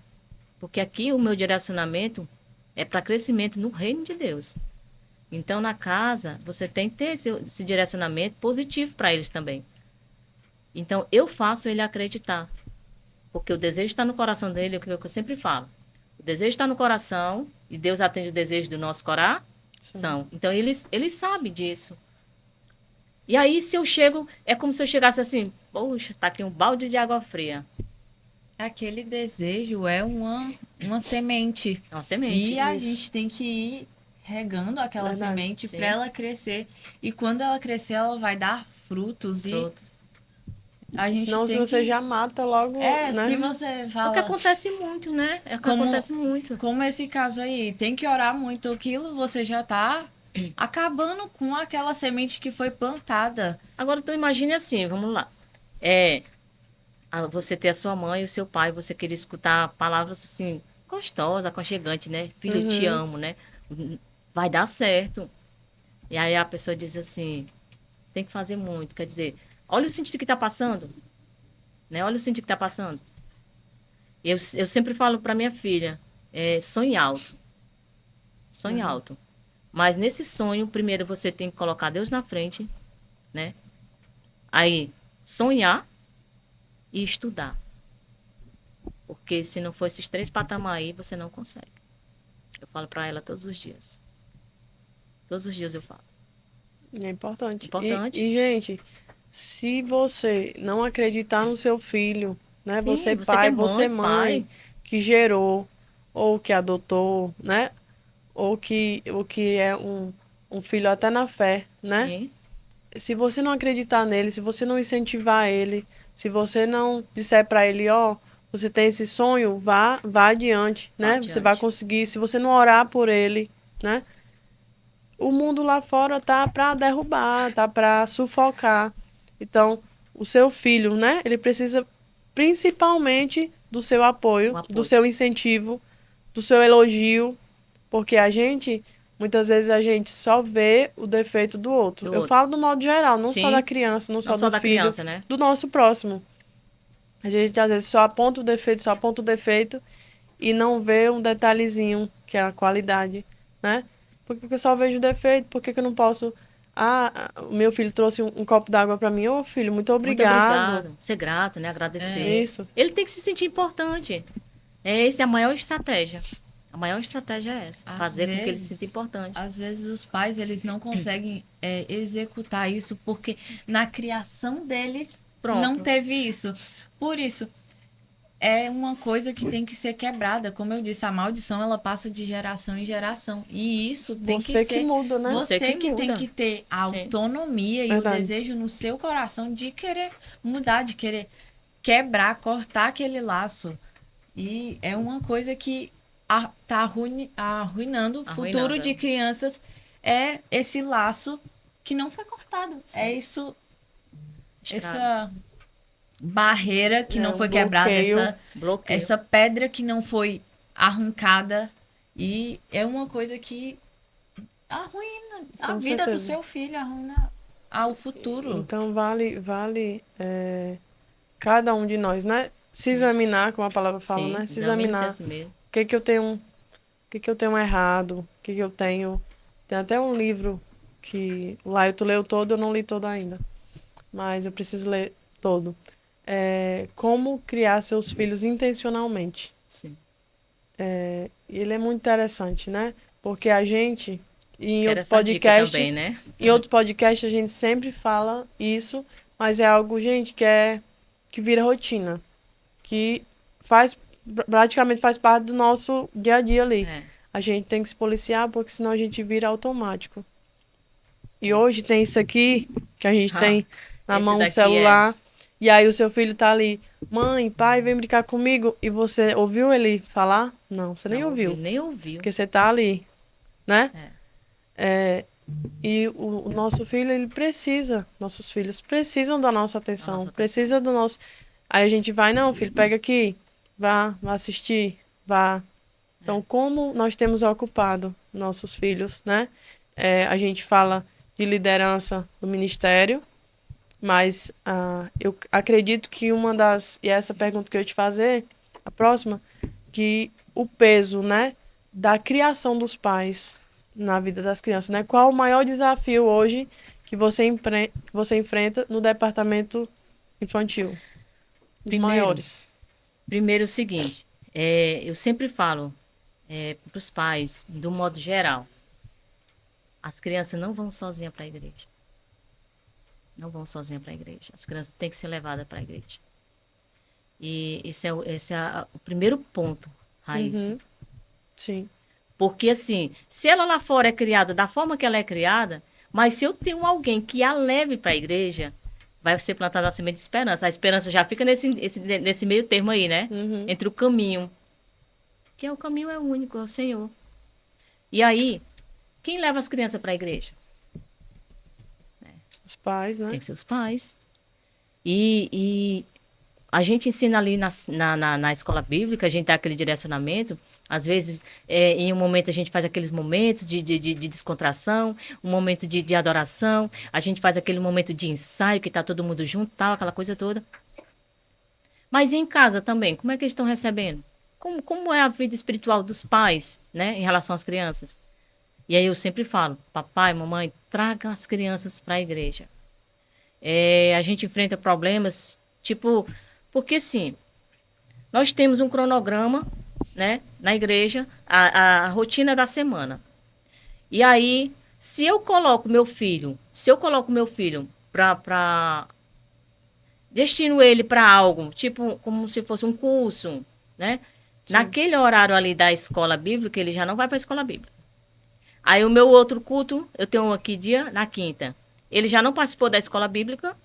Porque aqui o meu direcionamento é para crescimento no reino de Deus. Então, na casa, você tem que ter esse direcionamento positivo para eles também. Então, eu faço ele acreditar. Porque o desejo está no coração dele, é o que eu sempre falo. O desejo está no coração e Deus atende o desejo do nosso coração. Então, eles sabem disso. E aí, se eu chego, é como se eu chegasse assim, poxa, tá aqui um balde de água fria. Aquele desejo é uma semente. É uma semente. E a Isso. gente tem que ir regando aquela Verdade. semente Sim. para ela crescer. E quando ela crescer, ela vai dar frutos. Fruto. E a gente Não, se tem você que... já mata logo, né? se você É o que fala... acontece muito, né? É o que acontece muito. Como esse caso aí, tem que orar muito aquilo, você já tá acabando com aquela semente que foi plantada. Agora, tu imagine assim, vamos lá. Você ter a sua mãe e o seu pai, você querer escutar palavras assim, gostosas, aconchegantes, né? Filho, eu te amo, né? Vai dar certo. E aí a pessoa diz assim, tem que fazer muito. Quer dizer, olha o sentido que tá passando. Né? Olha o sentido que tá passando. Eu sempre falo para minha filha, sonhe alto. Sonhe alto. Mas nesse sonho, primeiro você tem que colocar Deus na frente, né? Aí, sonhar e estudar. Porque se não for esses 3 patamares aí, você não consegue. Eu falo para ela todos os dias. Todos os dias eu falo. É importante. Importante. E, gente, se você não acreditar no seu filho, né? Sim, você você pai, que é você mãe, mãe, pai. que gerou, ou que adotou, né? Ou que é um filho até na fé, né? Sim. Se você não acreditar nele, se você não incentivar ele, se você não disser para ele, ó, você tem esse sonho, vá adiante, né? Vá Você vai adiante. conseguir. Se você não orar por ele, né? O mundo lá fora tá para derrubar, tá para sufocar. Então, o seu filho, né? Ele precisa principalmente do seu apoio, O apoio. do seu incentivo, do seu elogio, porque muitas vezes a gente só vê o defeito do outro. Do Eu outro. falo do modo geral, não só Sim. da criança, não só do da filho, criança, né? do nosso próximo. A gente às vezes só aponta o defeito e não vê um detalhezinho, que é a qualidade, né? Por que eu só vejo defeito? Por que eu não posso... o meu filho trouxe um copo d'água para mim. Ô, filho, muito obrigado. Muito obrigado. Ser grato, né? Agradecer. Isso. Ele tem que se sentir importante. Essa é a maior estratégia. A maior estratégia é essa. Fazer com que ele se sinta importante. Às vezes os pais, eles não conseguem executar isso porque na criação deles Pronto. não teve isso. Por isso, é uma coisa que tem que ser quebrada. Como eu disse, a maldição ela passa de geração em geração. E isso tem que Você ser que muda, né? você Você que que tem muda. que ter a Sim. autonomia e o Verdade. desejo no seu coração de querer mudar, de querer quebrar, cortar aquele laço. E é uma coisa que tá arruinando o futuro Arruinando, de é. crianças. É esse laço que não foi cortado. Sim. É isso, Estrago. essa barreira que É, não um foi quebrada, bloqueio. Bloqueio. essa pedra que não foi arrancada. E é uma coisa que arruina a Com vida do certeza. seu filho, arruina ao futuro. Então vale cada um de nós, né? Se examinar, como a palavra fala, Sim, né? Se examine-se examinar. assim mesmo. O que eu tenho errado? O que eu tenho... Tem até um livro que o Laio leu todo, eu não li todo ainda. Mas eu preciso ler todo. Como criar seus filhos intencionalmente. Sim. E ele é muito interessante, né? Porque a gente, em Quero outros essa dica podcasts, também, né? em outros podcasts a gente sempre fala isso, mas é algo, gente, que vira rotina, que praticamente faz parte do nosso dia a dia ali. É. A gente tem que se policiar, porque senão a gente vira automático. E Isso. hoje tem isso aqui, que a gente tem na esse mão o daqui celular, e aí o seu filho tá ali, mãe, pai, vem brincar comigo, e você ouviu ele falar? Não, você nem Não ouviu, nem ouviu. porque você tá ali, né? E o nosso filho, nossos filhos precisam da nossa atenção, Nossa atenção. precisa do nosso... Aí a gente vai, não, filho, pega aqui, vá assistir, vá. Então, como nós temos ocupado nossos filhos, né? A gente fala de liderança do ministério, mas eu acredito que e essa pergunta que eu ia te fazer, a próxima, que o peso, né, da criação dos pais na vida das crianças, né? Qual o maior desafio hoje que você enfrenta no departamento infantil? Os Primeiro, maiores. Primeiro, o seguinte, eu sempre falo para os pais, do modo geral, as crianças não vão sozinhas para a igreja. Não vão sozinhas para a igreja. As crianças têm que ser levadas para a igreja. E esse é o primeiro ponto, Raíssa. Uhum. Sim. Porque, assim, se ela lá fora é criada da forma que ela é criada, mas se eu tenho alguém que a leve para a igreja, vai ser plantada a semente de esperança. A esperança já fica nesse meio termo aí, né? Uhum. Entre o caminho. Que o caminho é único, é o Senhor. E aí, quem leva as crianças para a igreja? Os pais, né? Tem que ser os pais. E a gente ensina ali na escola bíblica, a gente dá aquele direcionamento. Às vezes, em um momento, a gente faz aqueles momentos de descontração, um momento de adoração. A gente faz aquele momento de ensaio, que está todo mundo junto, tal, aquela coisa toda. Mas e em casa também, como é que eles estão recebendo? Como é a vida espiritual dos pais, né, em relação às crianças? E aí eu sempre falo, papai, mamãe, traga as crianças para a igreja. A gente enfrenta problemas, tipo, porque assim, nós temos um cronograma, né, na igreja, a rotina da semana. E aí, se eu coloco meu filho destino ele para algo, tipo, como se fosse um curso, né? Sim. Naquele horário ali da escola bíblica, ele já não vai para a escola bíblica. Aí o meu outro culto, eu tenho um aqui dia na quinta. Ele já não participou da escola bíblica,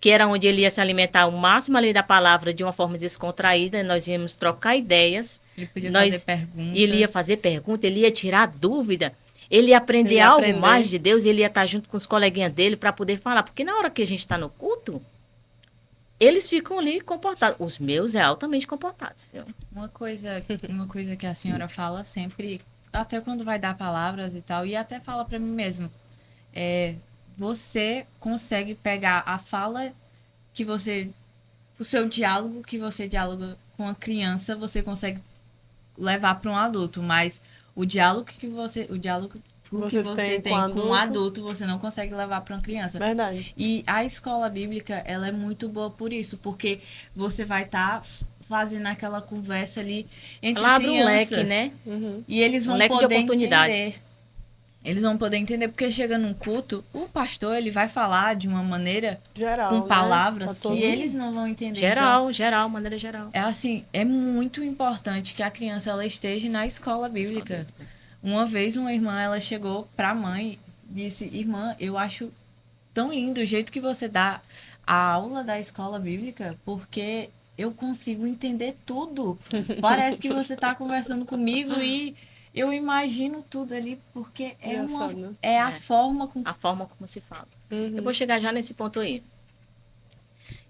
que era onde ele ia se alimentar o máximo ali da palavra de uma forma descontraída. Nós íamos trocar ideias. Ele podia fazer perguntas. Ele ia fazer pergunta, ele ia tirar dúvida. Ele ia aprender algo mais de Deus, ele ia estar junto com os coleguinhas dele para poder falar. Porque na hora que a gente está no culto, eles ficam ali comportados. Os meus altamente comportados. Viu? Uma coisa que a senhora fala sempre, até quando vai dar palavras e tal, e até fala para mim mesmo, você consegue pegar a fala que você, o seu diálogo que você dialoga com a criança, você consegue levar para um adulto, mas o diálogo que você tem com um adulto, você não consegue levar para uma criança. Verdade. E a escola bíblica, ela é muito boa por isso, porque você vai estar fazendo aquela conversa ali entre ela abre crianças. um leque, né? Uhum. E eles vão leque de poder oportunidades. entender. Eles vão poder entender, porque chega num culto, o pastor, ele vai falar de uma maneira, Geral, com né? palavras, Pra todo que mundo. eles não vão entender. Geral, maneira geral. É assim, é muito importante que a criança ela esteja na escola bíblica. Uma vez uma irmã, ela chegou pra mãe e disse: "Irmã, eu acho tão lindo o jeito que você dá a aula da escola bíblica, porque eu consigo entender tudo. Parece que você está conversando comigo e eu imagino tudo ali, porque Engraçado, né? é a É. forma com A forma como se fala. Uhum. Eu vou chegar já nesse ponto aí.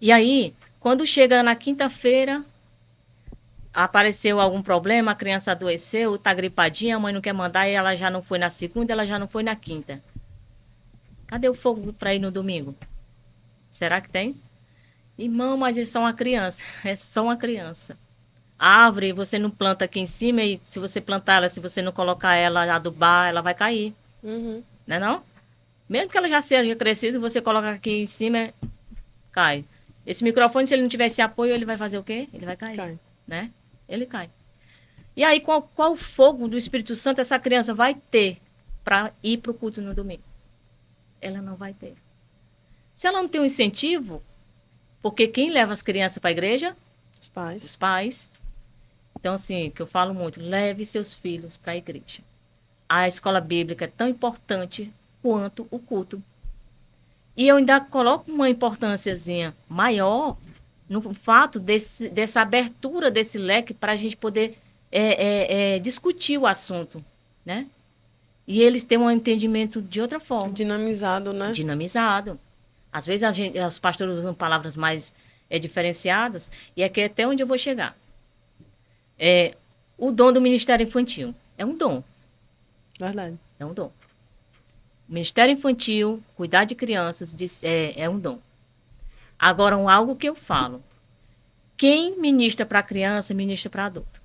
E aí, quando chega na quinta-feira, apareceu algum problema, a criança adoeceu, tá gripadinha, a mãe não quer mandar e ela já não foi na segunda, ela já não foi na quinta. Cadê o fogo para ir no domingo? Será que tem? Irmão, mas eles são uma criança. É só uma criança. A árvore, você não planta aqui em cima e se você plantar ela, se você não colocar ela, adubar, ela vai cair. Uhum. Não é não? Mesmo que ela já seja crescida, você coloca aqui em cima, cai. Esse microfone, se ele não tiver esse apoio, ele vai fazer o quê? Ele vai cair, Cai. né? Ele cai. E aí, qual fogo do Espírito Santo essa criança vai ter para ir para o culto no domingo? Ela não vai ter. Se ela não tem um incentivo, porque quem leva as crianças para a igreja? Os pais. Os pais. Então, assim, que eu falo muito, leve seus filhos para a igreja. A escola bíblica é tão importante quanto o culto. E eu ainda coloco uma importânciazinha maior no fato dessa abertura desse leque para a gente poder discutir o assunto, né? E eles têm um entendimento de outra forma, Dinamizado, né? dinamizado. Às vezes os pastores usam palavras mais diferenciadas, e aqui é até onde eu vou chegar. O dom do ministério infantil é um dom. Verdade. É um dom. O ministério infantil, cuidar de crianças, é um dom. Agora, algo que eu falo. Quem ministra para criança, ministra para adulto.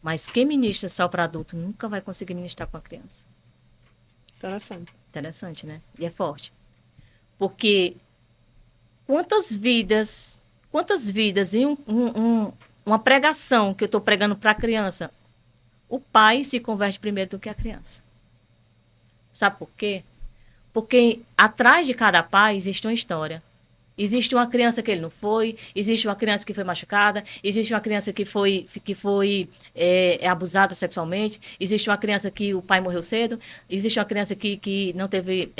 Mas quem ministra só para adulto nunca vai conseguir ministrar para criança. Interessante. Interessante, né? E é forte. Porque quantas vidas em uma pregação que eu estou pregando para a criança, o pai se converte primeiro do que a criança. Sabe por quê? Porque atrás de cada pai existe uma história. Existe uma criança que ele não foi, existe uma criança que foi machucada, existe uma criança que foi abusada sexualmente, existe uma criança que o pai morreu cedo, existe uma criança que não teve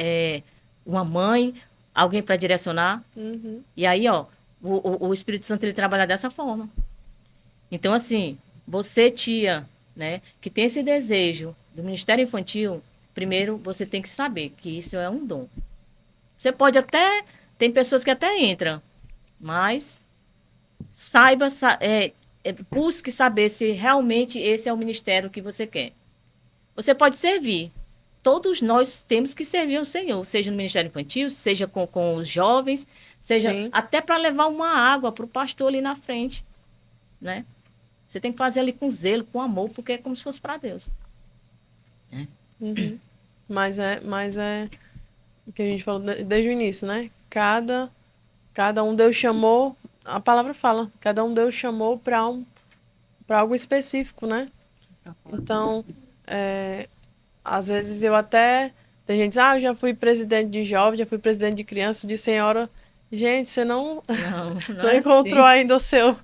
uma mãe, alguém para direcionar. Uhum. E aí, ó, o Espírito Santo ele trabalha dessa forma. Então, assim, você, tia, né, que tem esse desejo do Ministério Infantil, primeiro você tem que saber que isso é um dom. Você pode até... Tem pessoas que até entram, mas busque saber se realmente esse é o ministério que você quer. Você pode servir. Todos nós temos que servir ao Senhor, seja no ministério infantil, seja com os jovens, seja Sim. até para levar uma água para o pastor ali na frente, né? Você tem que fazer ali com zelo, com amor, porque é como se fosse para Deus. Uhum. Mas é o que a gente falou desde o início, né? Cada um Deus chamou, a palavra fala, cada um Deus chamou para algo específico, né? Então, às vezes tem gente que diz, eu já fui presidente de jovem, já fui presidente de criança, de senhora. Gente, você não Não é encontrou assim. ainda o seu.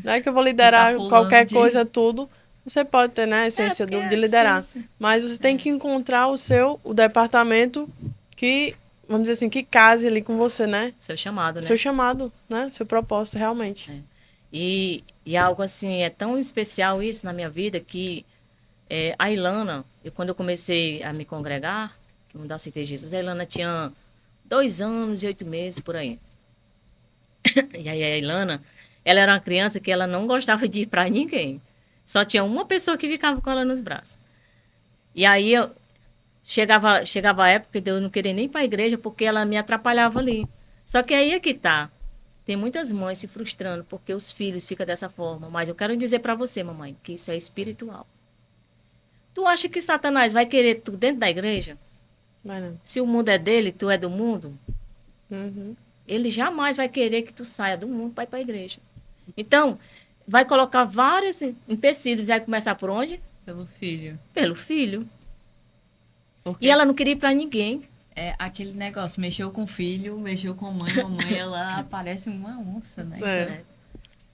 Não é que eu vou liderar pulando qualquer de- coisa, tudo. Você pode ter, né, a essência porque de é liderar. essência. Mas você tem que encontrar o departamento que, vamos dizer assim, que case ali com você, né? Seu chamado, né? Seu chamado, né? Seu propósito, realmente. E algo assim, é tão especial isso na minha vida que a Ilana, quando eu comecei a me congregar, no da Cité de Jesus, a Ilana tinha 2 anos e 8 meses, por aí. E aí a Ilana, ela era uma criança que ela não gostava de ir para ninguém. Só tinha uma pessoa que ficava com ela nos braços. E aí chegava a época de eu não querer nem ir para a igreja porque ela me atrapalhava ali. Só que aí é que tá. Tem muitas mães se frustrando porque os filhos ficam dessa forma. Mas eu quero dizer para você, mamãe, que isso é espiritual. Tu acha que Satanás vai querer tu dentro da igreja? Vai não. Se o mundo é dele, tu é do mundo, Uhum. ele jamais vai querer que tu saia do mundo para ir para a igreja. Então, vai colocar vários empecilhos. Vai começar por onde? Pelo filho. Pelo filho. Porque E ela não queria ir para ninguém. é aquele negócio, mexeu com o filho, mexeu com a mamãe, ela parece uma onça, né? É. Então,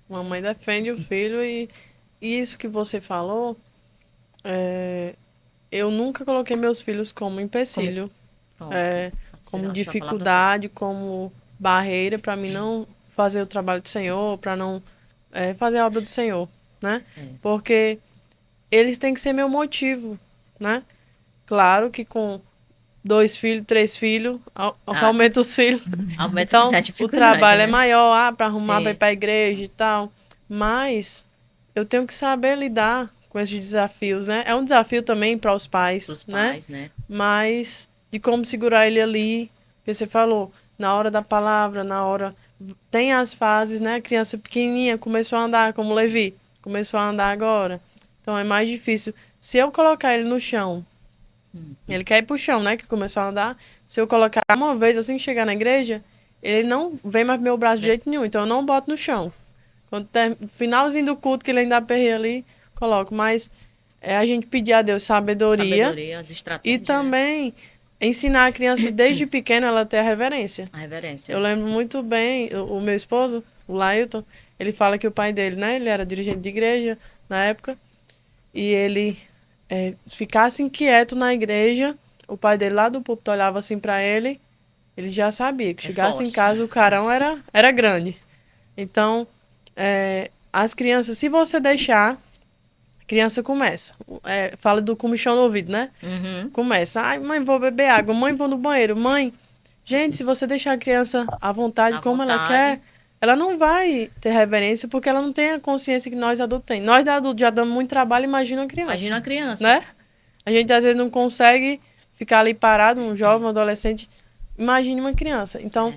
Mamãe defende o filho e isso que você falou, eu nunca coloquei meus filhos como empecilho, Pronto. é, Você como achou a palavra dificuldade, como barreira para mim não fazer o trabalho do Senhor, para não fazer a obra do Senhor, né? É. Porque eles têm que ser meu motivo, né? Claro que com 2 filhos, 3 filhos, aumenta os filhos. certa. Aumenta Então, a o dificuldade, trabalho é né? maior, para arrumar, para ir Sim. para a igreja e tal. Mas eu tenho que saber lidar com esses desafios, né? É um desafio também para os pais, Os né? pais, né? Mas de como segurar ele ali, que você falou, na hora da palavra, na hora. Tem as fases, né? Criança pequenininha começou a andar, como o Levi, começou a andar agora. Então é mais difícil. Se eu colocar ele no chão, ele quer ir pro chão, né? Que começou a andar. Se eu colocar uma vez assim que chegar na igreja, ele não vem mais pro meu braço de jeito nenhum. Então eu não boto no chão. Finalzinho do culto, que ele ainda aperreia ali, coloco. Mas é a gente pedir a Deus sabedoria Sabedoria, as e estratégias, né? também ensinar a criança desde pequena ela ter a reverência. A reverência. Eu lembro muito bem, o meu esposo, o Lailton, ele fala que o pai dele, né? Ele era dirigente de igreja na época. E ele ficasse inquieto na igreja, o pai dele lá do púlpito olhava assim para ele, ele já sabia que chegasse em forte. casa o carão era grande. Então, as crianças, se você deixar, a criança começa. Fala do comichão no ouvido, né? Uhum. Começa. Ai, mãe, vou beber água. Mãe, vou no banheiro. Mãe, gente, se você deixar a criança à vontade, À como ela vontade. quer, ela não vai ter reverência porque ela não tem a consciência que nós adultos temos. Nós, adultos, já damos muito trabalho, imagina a criança. Imagina a criança. Né? A gente, às vezes, não consegue ficar ali parado, um jovem, um adolescente. Imagine uma criança. Então,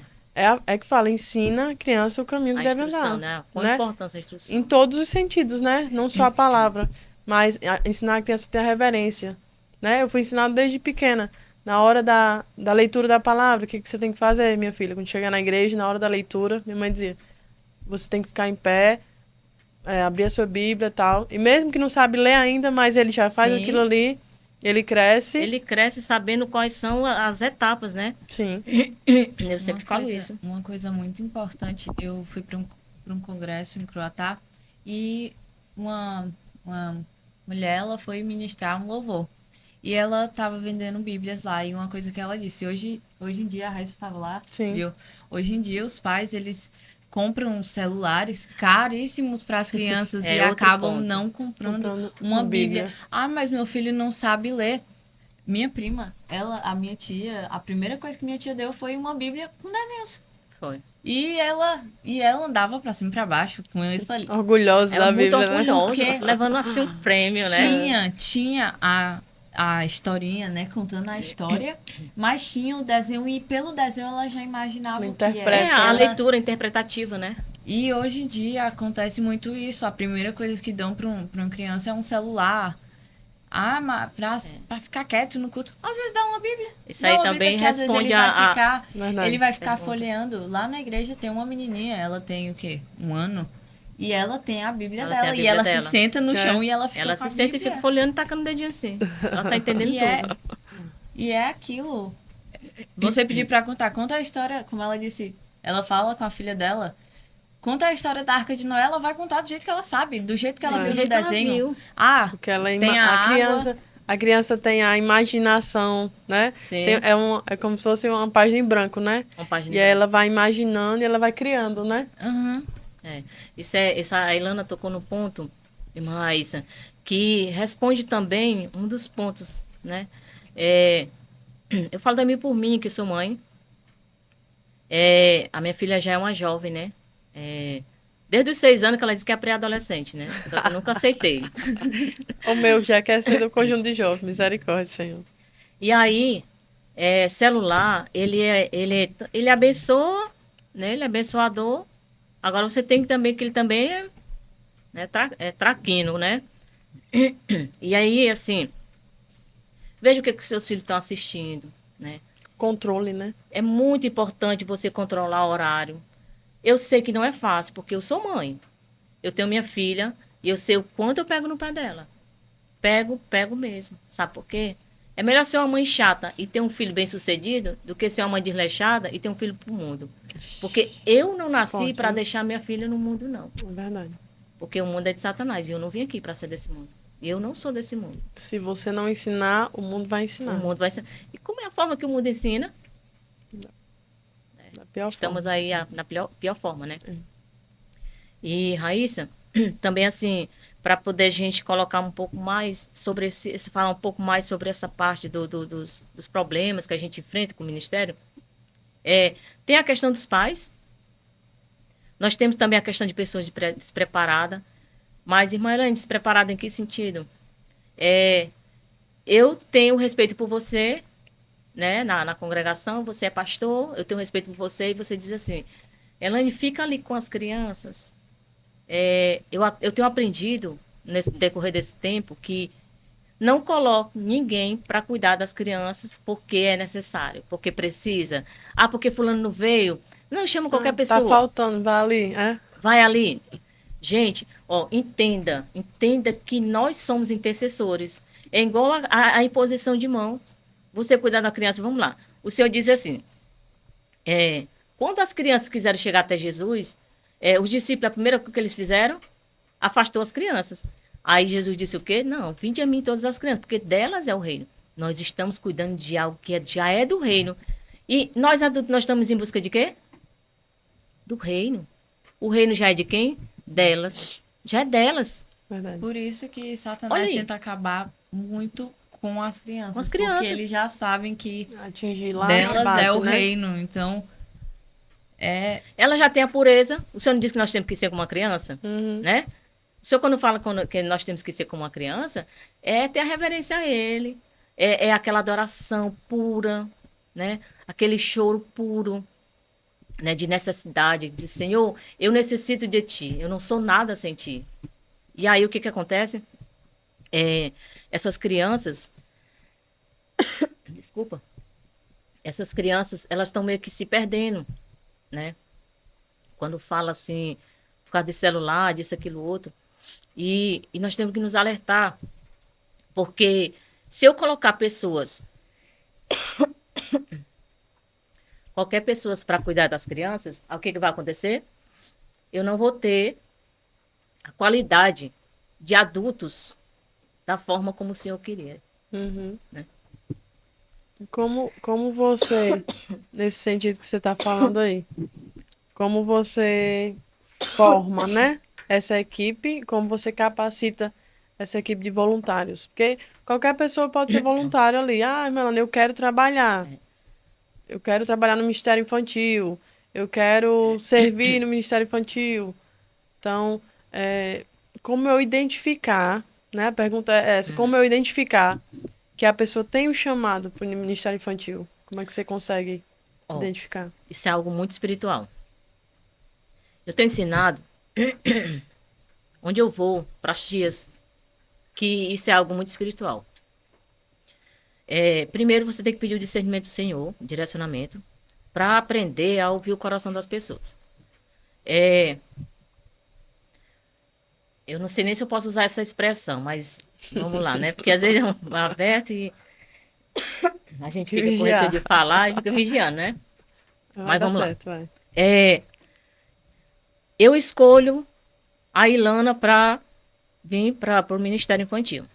é que fala, ensina a criança o caminho que A deve instrução, andar. né? Com Né? importância a instrução. Em todos os sentidos, né? Não só a palavra, mas ensinar a criança a ter a reverência, né? Eu fui ensinado desde pequena, na hora da leitura da palavra, o que você tem que fazer, minha filha? Quando chegar na igreja, na hora da leitura, minha mãe dizia, você tem que ficar em pé, abrir a sua Bíblia e tal. E mesmo que não sabe ler ainda, mas ele já faz Sim. aquilo ali, ele cresce. Ele cresce sabendo quais são as etapas, né? Sim. Eu sempre falo isso. Uma coisa muito importante, eu fui para um congresso em Croatá e uma mulher, ela foi ministrar um louvor. E ela estava vendendo bíblias lá. E uma coisa que ela disse, hoje em dia, a Raíssa estava lá, Sim. viu? Hoje em dia, os pais, eles compram celulares caríssimos para as crianças É e outro acabam ponto. não comprando Comprando uma uma Bíblia. Bíblia. Ah, mas meu filho não sabe ler. Minha prima, a minha tia, a primeira coisa que minha tia deu foi uma Bíblia com desenhos. Foi. E ela andava pra cima e pra baixo com isso ali. Orgulhosa da É muito Bíblia, né? orgulhosa, Porque levando assim um prêmio, né? Tinha a historinha, né? Contando a história, mas tinha o desenho e pelo desenho ela já imaginava o que Interpreta, era. É a né? leitura interpretativa, né? E hoje em dia acontece muito isso. A primeira coisa que dão pra uma criança é um celular. Ah, mas pra ficar quieto no culto. Às vezes dá uma Bíblia. Isso Dá aí uma também Bíblia que às vezes responde Verdade. ele vai ficar Pergunta. folheando. Lá na igreja tem uma menininha, ela tem o quê? 1 ano. E ela tem a Bíblia Ela dela. tem a e Bíblia ela dela. se senta no chão e ela fica Ela com a se senta e Bíblia. fica folheando e tacando o dedinho assim. Ela tá entendendo tudo. E é aquilo. Você pedir pra conta a história, como ela disse. Ela fala com a filha dela. Conta a história da Arca de Noé, ela vai contar do jeito que ela sabe, do jeito que ela É. viu Do no jeito que ela desenho. viu. Ah, Porque ela tem a criança, água. a criança tem a imaginação, né? Sim. É como se fosse uma página em branco, né? Uma página E aí ela vai imaginando e ela vai criando, né? Aham. A Ilana tocou no ponto, irmã Raíssa, que responde também um dos pontos, né? Eu falo também por mim, que sou mãe. A minha filha já é uma jovem, né? Desde os 6 anos que ela disse que é pré-adolescente, né? Só que eu nunca aceitei. O meu já quer ser do conjunto de jovens, misericórdia, Senhor. E aí, celular, ele abençoa, né? Ele é abençoador. Agora você tem que também, que ele também é traquino, né? E aí, assim, veja o que os seus filhos estão assistindo, né? Controle, né? É muito importante você controlar o horário. Eu sei que não é fácil, porque eu sou mãe. Eu tenho minha filha e eu sei o quanto eu pego no pé dela. Pego mesmo. Sabe por quê? É melhor ser uma mãe chata e ter um filho bem-sucedido do que ser uma mãe desleixada e ter um filho pro mundo. Porque eu não nasci Forte, para né? deixar minha filha no mundo, não. É verdade. Porque o mundo é de Satanás e eu não vim aqui para ser desse mundo. Eu não sou desse mundo. Se você não ensinar, o mundo vai O ensinar. mundo vai ser... E como é a forma que o mundo ensina? Da pior Estamos forma. aí na pior forma, né? É. E, Raíssa, também assim, para poder a gente colocar um pouco mais sobre falar um pouco mais sobre essa parte dos problemas que a gente enfrenta com o Ministério, tem a questão dos pais, nós temos também a questão de pessoas despreparadas, mas, irmã Elaine, despreparada em que sentido? Eu tenho respeito por você, né, na congregação, você é pastor, eu tenho respeito por você, e você diz assim, Elaine, fica ali com as crianças. Eu tenho aprendido, nesse decorrer desse tempo, que não coloco ninguém para cuidar das crianças porque é necessário, porque precisa. Ah, porque fulano não veio. Não, chama qualquer pessoa. Tá faltando, vai ali, Vai ali. Gente, ó, entenda que nós somos intercessores. É igual a imposição de mão. Você cuidar da criança, vamos lá. O Senhor diz assim, quando as crianças quiseram chegar até Jesus, os discípulos, a primeira coisa que eles fizeram, afastou as crianças. Aí Jesus disse o quê? Não, vinde a mim todas as crianças, porque delas é o reino. Nós estamos cuidando de algo que já é do reino. E nós adultos, nós estamos em busca de quê? Do reino. O reino já é de quem? Delas. Já é delas. verdade. Por isso que Olha Satanás aí. tenta acabar muito com as crianças. Com as crianças. Porque eles já sabem que Atingir lá delas na base, é o né? reino. Então, Ela já tem a pureza. O senhor não disse que nós temos que ser como uma criança? Uhum. Né? O senhor, quando fala que nós temos que ser como uma criança, é ter a reverência a ele. É aquela adoração pura, né? Aquele choro puro, né? De necessidade. De Senhor, eu necessito de ti. Eu não sou nada sem ti. E aí, o que acontece? Essas crianças... Desculpa. Essas crianças, elas estão meio que se perdendo, né? Quando fala assim, por causa de celular, disso, aquilo, outro. E nós temos que nos alertar, porque se eu colocar pessoas, qualquer pessoa para cuidar das crianças, o que vai acontecer? Eu não vou ter a qualidade de adultos da forma como o Senhor queria. Uhum. Né? Como você, nesse sentido que você está falando aí, como você forma, né, essa equipe, como você capacita essa equipe de voluntários? Porque qualquer pessoa pode ser voluntário ali. Ah, Melanie, eu quero trabalhar. Eu quero trabalhar no Ministério Infantil. Eu quero servir no Ministério Infantil. Então, como eu identificar, né? A pergunta é essa, como eu identificar que a pessoa tem o chamado para o Ministério Infantil? Como é que você consegue identificar? Isso é algo muito espiritual. Eu tenho ensinado, onde eu vou, para as tias, que isso é algo muito espiritual. Primeiro, você tem que pedir o discernimento do Senhor, o direcionamento, para aprender a ouvir o coração das pessoas. Eu não sei nem se eu posso usar essa expressão, mas vamos lá, né? Porque às vezes é aberto e a gente fica com receio de falar e fica vigiando, né? Mas vamos lá. Vai. Eu escolho a Ilana para vir para o Ministério Infantil.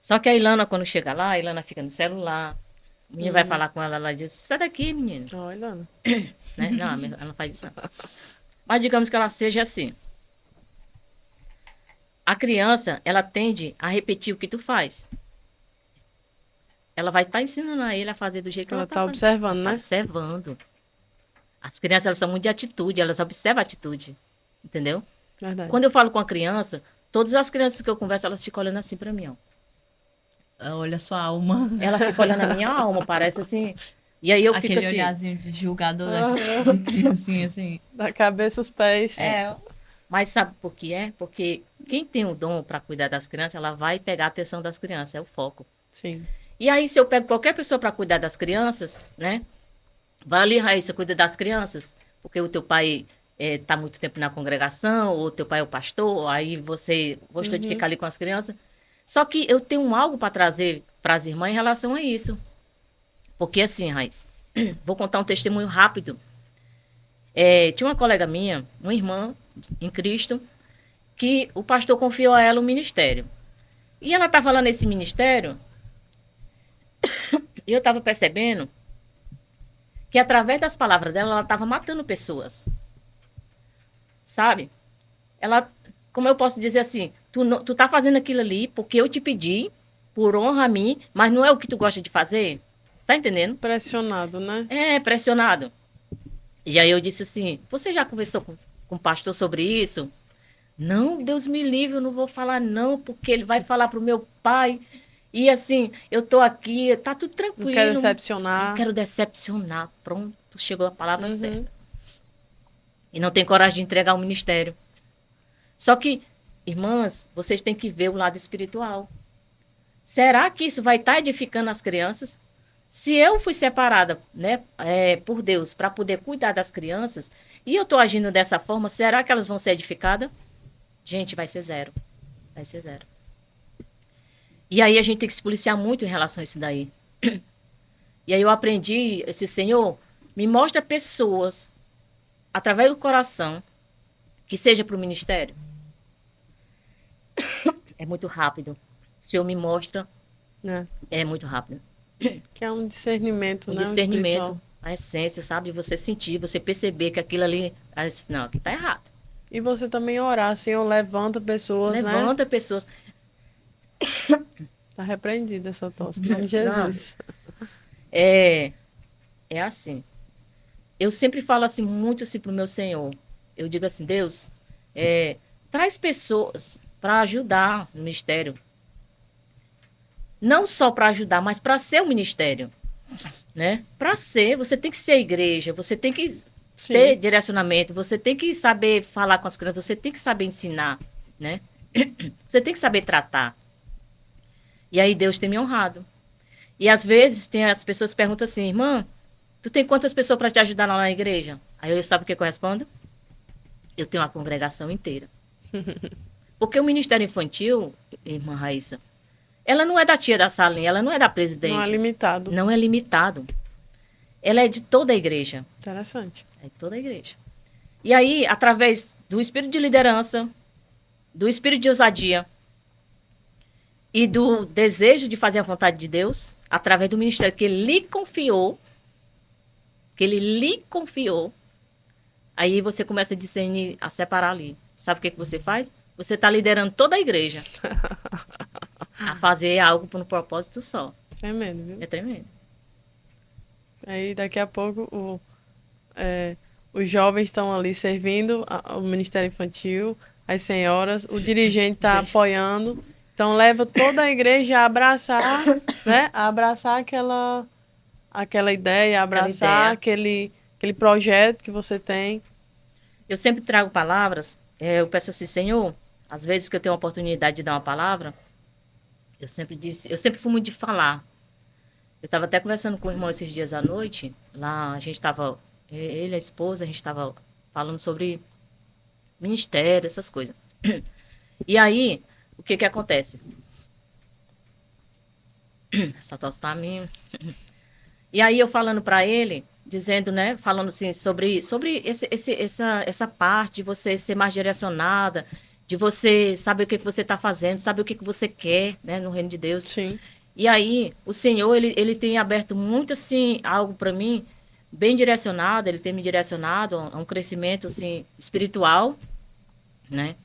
Só que a Ilana, quando chega lá, a Ilana fica no celular. O menino vai falar com ela, ela diz, sai daqui, menino. Ó, Ilana. Né? Não, ela não faz isso não. Mas digamos que ela seja assim. A criança, ela tende a repetir o que tu faz. Ela vai estar ensinando a ele a fazer do jeito que Ela ela tá observando, Ela tá né? observando. As crianças, elas são muito de atitude, elas observam a atitude. Entendeu? Verdade. Quando eu falo com a criança, todas as crianças que eu converso, elas ficam olhando assim pra mim, ó. olha a sua alma. Ela fica olhando a minha alma, parece assim. E aí eu fico Aquele assim. olharzinho de julgador. assim. Da cabeça aos pés. Mas sabe por que é? Porque quem tem o dom para cuidar das crianças, ela vai pegar a atenção das crianças, é o foco. Sim. E aí, se eu pego qualquer pessoa para cuidar das crianças, né? Vai ali, Raíssa, cuida das crianças, porque o teu pai tá muito tempo na congregação, ou teu pai é o pastor, aí você gostou de ficar ali com as crianças. Só que eu tenho algo para trazer para as irmãs em relação a isso. Porque assim, Raiz, vou contar um testemunho rápido. Tinha uma colega minha, uma irmã em Cristo, que o pastor confiou a ela o ministério. E ela estava lá nesse ministério, e eu estava percebendo que através das palavras dela, ela estava matando pessoas. Sabe? Ela, como eu posso dizer assim, tu tá fazendo aquilo ali porque eu te pedi, por honra a mim, mas não é o que tu gosta de fazer? Tá entendendo? Pressionado, né? Pressionado. E aí eu disse assim, você já conversou com o pastor sobre isso? Não, Deus me livre, eu não vou falar não, porque ele vai falar pro meu pai. E assim, eu tô aqui, tá tudo tranquilo. Não quero decepcionar. Não quero decepcionar. Pronto, chegou a palavra certa. E não tem coragem de entregar o ministério. Só que, irmãs, vocês têm que ver o lado espiritual. Será que isso vai estar edificando as crianças? Se eu fui separada, né, por Deus para poder cuidar das crianças, e eu estou agindo dessa forma, será que elas vão ser edificadas? Gente, vai ser zero. Vai ser zero. E aí a gente tem que se policiar muito em relação a isso daí. E aí eu aprendi, esse Senhor, me mostra pessoas, através do coração, que seja para o ministério. É muito rápido. O Senhor me mostra, é muito rápido. Que é um discernimento, né? Discernimento, a essência, sabe? De você sentir, você perceber que aquilo ali, não, aqui tá errado. E você também orar, Senhor, levanta pessoas, né? Levanta pessoas. Tá repreendida essa tosse, em nome de Jesus. É assim. Eu sempre falo assim, muito assim pro meu Senhor. Eu digo assim, Deus, traz pessoas para ajudar no ministério. Não só para ajudar, mas para ser o ministério, né? Para ser, você tem que ser a igreja, você tem que ter direcionamento, você tem que saber falar com as crianças, você tem que saber ensinar, né? Você tem que saber tratar. E aí Deus tem me honrado. E às vezes tem as pessoas que perguntam assim, irmã, tu tem quantas pessoas para te ajudar lá na igreja? Aí eu sabe o que eu respondo? Eu tenho uma congregação inteira. Porque o ministério infantil, irmã Raíssa, ela não é da tia da salinha, ela não é da presidente. Não é limitado. Não é limitado. Ela é de toda a igreja. Interessante. É de toda a igreja. E aí, através do espírito de liderança, do espírito de ousadia e do desejo de fazer a vontade de Deus, através do ministério que ele lhe confiou, aí você começa a discernir, a separar ali. Sabe o que você faz? Você está liderando toda a igreja a fazer algo por um propósito só. Tremendo, viu? É tremendo. Aí daqui a pouco os jovens estão ali servindo o Ministério Infantil, as senhoras, o dirigente está apoiando. Então leva toda a igreja a abraçar, né? A abraçar aquela ideia, a abraçar aquele projeto que você tem. Eu sempre trago palavras, eu peço assim, Senhor, às vezes que eu tenho a oportunidade de dar uma palavra, eu sempre fui muito de falar. Eu estava até conversando com o irmão esses dias à noite, lá a gente estava, ele e a esposa, a gente estava falando sobre ministério, essas coisas. E aí, o que acontece? Essa tosse tá a mim. E aí eu falando para ele, dizendo, né, falando assim sobre essa parte de você ser mais direcionada, de você saber o que você está fazendo, saber o que você quer, né, no reino de Deus. Sim. E aí, o Senhor, ele tem aberto muito, assim, algo para mim, bem direcionado, ele tem me direcionado a um crescimento, assim, espiritual, né?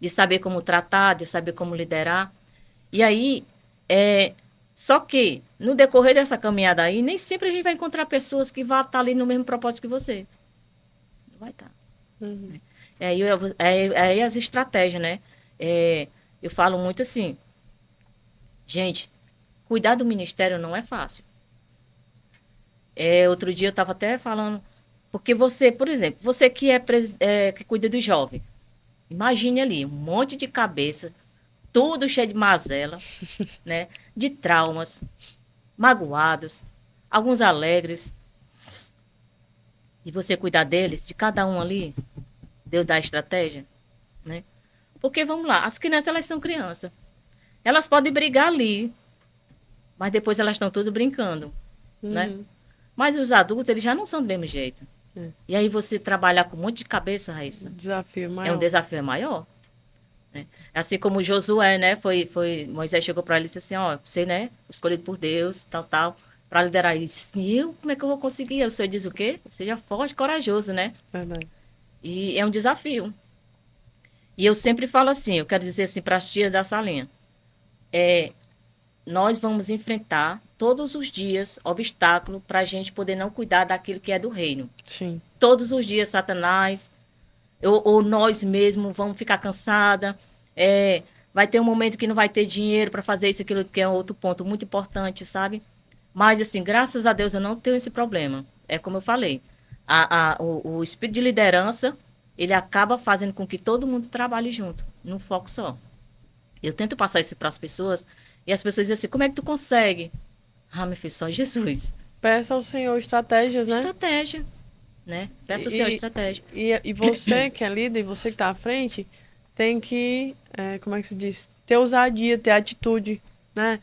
De saber como tratar, de saber como liderar. E aí, só que, no decorrer dessa caminhada aí, nem sempre a gente vai encontrar pessoas que vão estar ali no mesmo propósito que você. Não vai estar. Uhum. Aí as estratégias, né? Eu falo muito assim, gente, cuidar do ministério não é fácil. Outro dia eu estava até falando, porque você, por exemplo, você que que cuida do jovem, imagine ali, um monte de cabeça, tudo cheio de mazela, né? De traumas, magoados, alguns alegres. E você cuidar deles, de cada um ali, Deus dá a estratégia, né? Porque, vamos lá, as crianças, elas são crianças. Elas podem brigar ali, mas depois elas estão tudo brincando, né? Uhum. Mas os adultos, eles já não são do mesmo jeito. É. E aí você trabalhar com um monte de cabeça, Raíssa, Desafio é um maior. desafio maior. Né? Assim como Josué, né? Moisés chegou para ele e disse assim, ó, você, né, escolhido por Deus, tal, para liderar. Ele disse assim, como é que eu vou conseguir? Aí o Senhor diz o quê? Seja forte, corajoso, né? Verdade. E é um desafio. E eu sempre falo assim, eu quero dizer assim para as tias da salinha, nós vamos enfrentar todos os dias obstáculo para a gente poder não cuidar daquilo que é do reino. Sim. Todos os dias, Satanás, ou nós mesmos vamos ficar cansada, vai ter um momento que não vai ter dinheiro para fazer isso, aquilo, que é outro ponto muito importante, sabe? Mas, assim, graças a Deus eu não tenho esse problema. É como eu falei, o espírito de liderança, ele acaba fazendo com que todo mundo trabalhe junto, num foco só. Eu tento passar isso para as pessoas, e as pessoas dizem assim, como é que tu consegue? Ah, meu filho, só Jesus. Peça ao Senhor estratégias, né? Estratégia, né? Peça o Senhor estratégia. E você que é líder, você que está à frente, tem que, como é que se diz? Ter ousadia, ter atitude, né?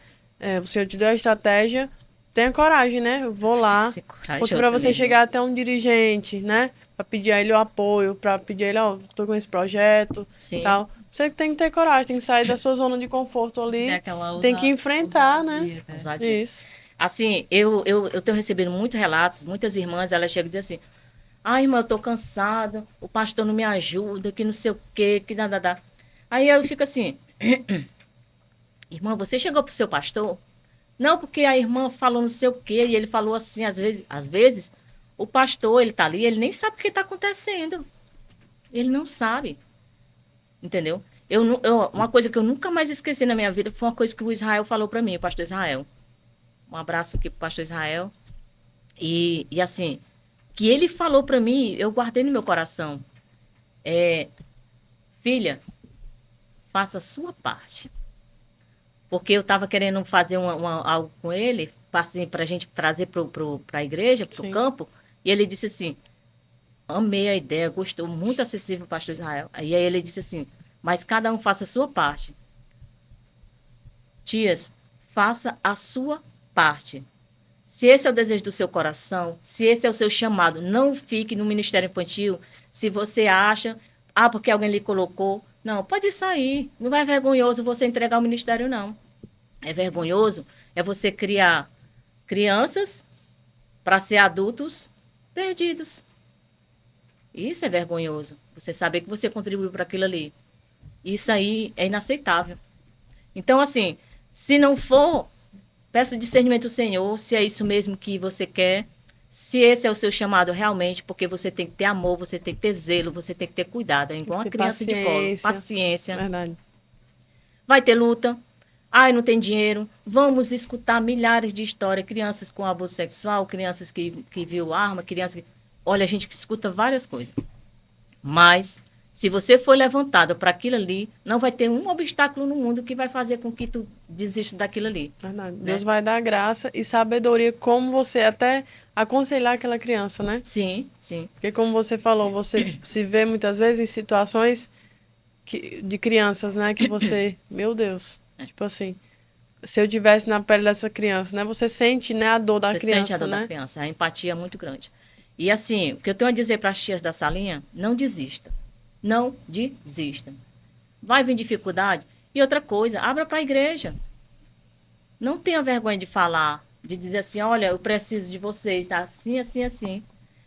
O Senhor te deu a estratégia, tenha coragem, né? Eu vou lá, Ser corajoso porque para você mesmo. chegar até um dirigente, né? Para pedir a ele o apoio, para pedir a ele, ó, tô com esse projeto, Sim. tal. Você tem que ter coragem, tem que sair da sua zona de conforto ali, Tem aquela tem que enfrentar, né? ousadia, Ousadia. Isso. Assim, eu tenho recebido muitos relatos, muitas irmãs, elas chegam e dizem assim, irmã, eu tô cansada, o pastor não me ajuda, que não sei o quê, que nada. Aí eu fico assim, irmã, você chegou pro seu pastor? Não, porque a irmã falou não sei o quê, e ele falou assim, às vezes, o pastor, ele tá ali, ele nem sabe o que tá acontecendo. Ele não sabe. Entendeu? Uma coisa que eu nunca mais esqueci na minha vida foi uma coisa que o Israel falou para mim, o pastor Israel. Um abraço aqui pro pastor Israel. E assim, que ele falou para mim, eu guardei no meu coração. Filha, faça a sua parte. Porque eu estava querendo fazer algo com ele, assim, para a gente trazer para a igreja, para o Sim. campo. E ele disse assim, amei a ideia, gostou, muito acessível o pastor Israel. E aí ele disse assim, mas cada um faça a sua parte. Tias, faça a sua parte. Se esse é o desejo do seu coração, se esse é o seu chamado, não fique no ministério infantil. Se você acha, porque alguém lhe colocou, não, pode sair. Não é vergonhoso você entregar o ministério, não. É vergonhoso é você criar crianças para ser adultos perdidos. Isso é vergonhoso. Você saber que você contribuiu para aquilo ali. Isso aí é inaceitável. Então, assim, se não for, peça discernimento ao Senhor, se é isso mesmo que você quer, se esse é o seu chamado realmente, porque você tem que ter amor, você tem que ter zelo, você tem que ter cuidado. É igual uma criança de colo. Paciência. Verdade. Vai ter luta. Não tem dinheiro. Vamos escutar milhares de histórias. Crianças com abuso sexual, crianças que viu arma, crianças que... Olha, a gente escuta várias coisas. Mas, se você for levantado para aquilo ali, não vai ter um obstáculo no mundo que vai fazer com que tu desista daquilo ali. Verdade. Deus vai dar graça e sabedoria como você até aconselhar aquela criança, né? Sim, sim. Porque como você falou, você se vê muitas vezes em situações de crianças, né? Que você, meu Deus, tipo assim, se eu tivesse na pele dessa criança, né? Você sente, né, a dor da criança, Você sente a dor da criança, a empatia é muito grande. E assim, o que eu tenho a dizer para as tias da salinha, não desista. Não desista. Vai vir dificuldade. E outra coisa, abra para a igreja. Não tenha vergonha de falar, de dizer assim, olha, eu preciso de vocês, tá? Assim, assim, assim.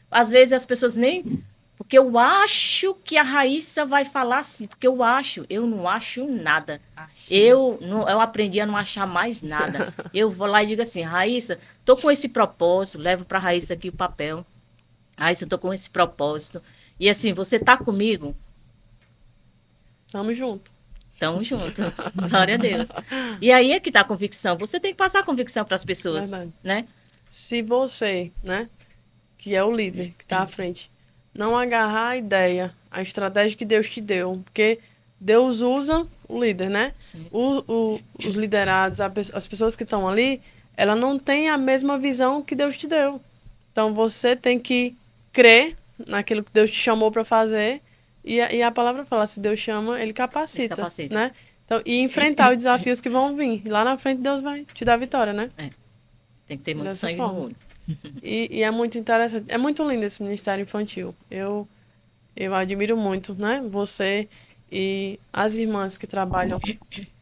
Às vezes as pessoas nem... Porque eu acho que a Raíssa vai falar assim, porque eu não acho nada. Eu aprendi a não achar mais nada. Eu vou lá e digo assim, Raíssa, tô com esse propósito, levo para a Raíssa aqui o papel. Raíssa, eu tô com esse propósito. E assim, você tá comigo? Tamo junto. Tamo junto. Glória a Deus. E aí é que tá a convicção. Você tem que passar a convicção para as pessoas, Verdade. né? Se você, né, que é o líder, que tá à frente, não agarrar a ideia, a estratégia que Deus te deu, porque Deus usa o líder, né? Sim. Os liderados, as pessoas que estão ali, ela não tem a mesma visão que Deus te deu. Então você tem que crer naquilo que Deus te chamou para fazer e a palavra fala, se Deus chama, ele capacita, né? Então, e enfrentar os desafios que vão vir. E lá na frente Deus vai te dar vitória, né? Tem que ter muito Dessa sangue forma. no olho. E é muito interessante. É muito lindo esse Ministério Infantil. Eu admiro muito, né? Você e as irmãs que trabalham.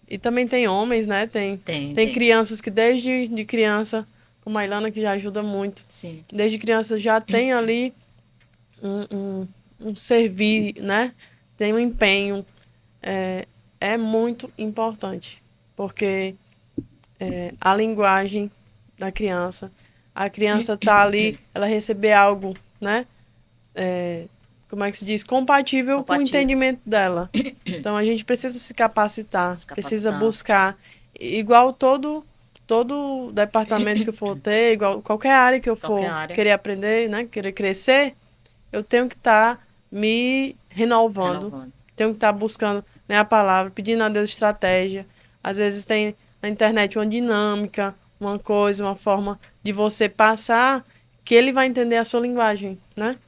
E também tem homens, né? Tem crianças que desde de criança, como a Ilana, que já ajuda muito. Sim. Desde criança já tem ali um servir, né? Tem um empenho. É muito importante. Porque a linguagem da criança, a criança tá ali, ela receber algo, né? Como é que se diz? Compatível com o entendimento dela. Então a gente precisa se capacitar, precisa buscar. Igual todo departamento que eu for ter, igual qualquer área que eu for querer aprender, né? Querer crescer, eu tenho que estar me renovando. Tenho que estar buscando, né, a palavra, pedindo a Deus estratégia. Às vezes tem na internet uma dinâmica, uma coisa, uma forma de você passar que ele vai entender a sua linguagem, né?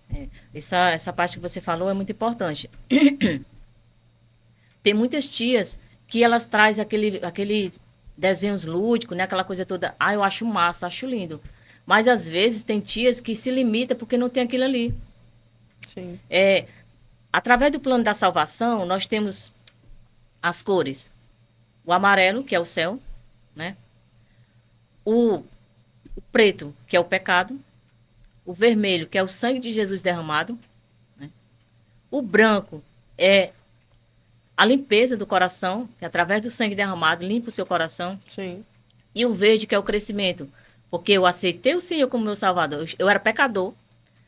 Essa parte que você falou é muito importante. Tem muitas tias que elas trazem aquele desenhos lúdicos, né? Aquela coisa toda. Eu acho massa, acho lindo. Mas às vezes tem tias que se limitam porque não tem aquilo ali. Sim. Através do plano da salvação, nós temos as cores. O amarelo, que é o céu, né? O preto, que é o pecado. O vermelho, que é o sangue de Jesus derramado. Né? O branco é a limpeza do coração, que através do sangue derramado limpa o seu coração. Sim. E o verde, que é o crescimento, porque eu aceitei o Senhor como meu salvador. Eu era pecador,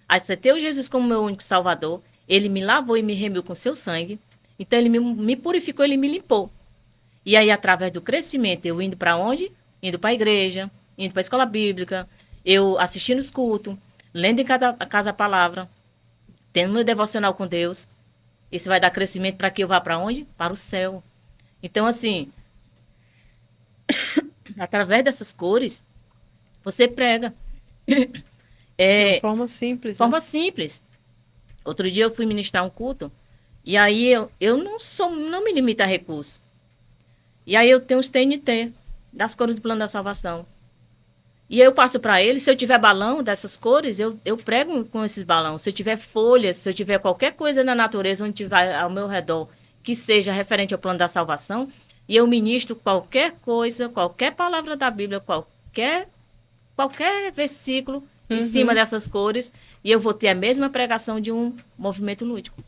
aceitei o Jesus como meu único salvador. Ele me lavou e me remiu com seu sangue. Então, ele me purificou, ele me limpou. E aí, através do crescimento, eu indo para onde? Indo para a igreja, indo para a escola bíblica, eu assistindo os cultos, lendo em casa a palavra, tendo meu devocional com Deus. Isso vai dar crescimento para que eu vá para onde? Para o céu. Então, assim, através dessas cores, você prega. De forma simples. Forma simples. Outro dia eu fui ministrar um culto, e aí eu não me limito a recurso. E aí eu tenho os TNT, das cores do plano da salvação. E eu passo para ele, se eu tiver balão dessas cores, eu prego com esses balões. Se eu tiver folhas, se eu tiver qualquer coisa na natureza onde tiver ao meu redor que seja referente ao plano da salvação, e eu ministro qualquer coisa, qualquer palavra da Bíblia, qualquer versículo em cima dessas cores, e eu vou ter a mesma pregação de um movimento lúdico.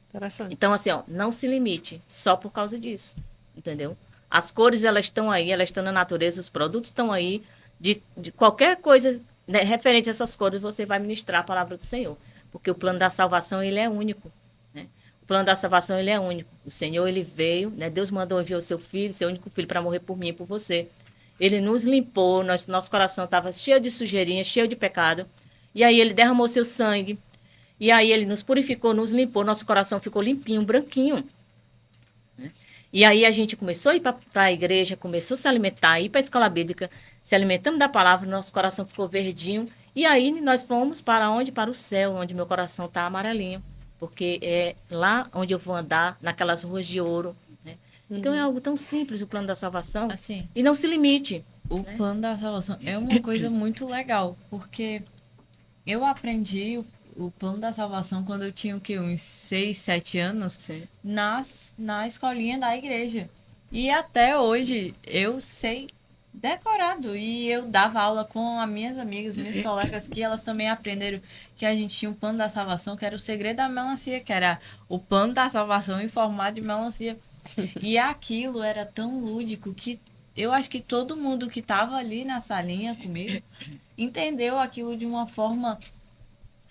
Interessante. Então, assim, não se limite só por causa disso, entendeu? As cores, elas estão aí, elas estão na natureza, os produtos estão aí. De qualquer coisa, né, referente a essas cores, você vai ministrar a palavra do Senhor. Porque o plano da salvação, ele é único. Né? O plano da salvação, ele é único. O Senhor, ele veio, né? Deus mandou enviar o seu filho, seu único filho, para morrer por mim e por você. Ele nos limpou, nosso coração estava cheio de sujeirinha, cheio de pecado. E aí ele derramou seu sangue. E aí ele nos purificou, nos limpou, nosso coração ficou limpinho, branquinho. Né? E aí a gente começou a ir para a igreja, começou a se alimentar, ir para a escola bíblica, se alimentamos da palavra, nosso coração ficou verdinho. E aí nós fomos para onde? Para o céu, onde meu coração está amarelinho. Porque é lá onde eu vou andar, naquelas ruas de ouro. Né? Então é algo tão simples, o plano da salvação. Assim, e não se limite. O plano da salvação é uma coisa muito legal, porque eu aprendi o plano da salvação quando eu tinha uns 6, 7 anos, na escolinha da igreja. E até hoje eu sei decorado. E eu dava aula com as minhas amigas, minhas colegas, que elas também aprenderam que a gente tinha um plano da salvação, que era o segredo da melancia, que era o plano da salvação em formato de melancia. E aquilo era tão lúdico que eu acho que todo mundo que estava ali na salinha comigo entendeu aquilo de uma forma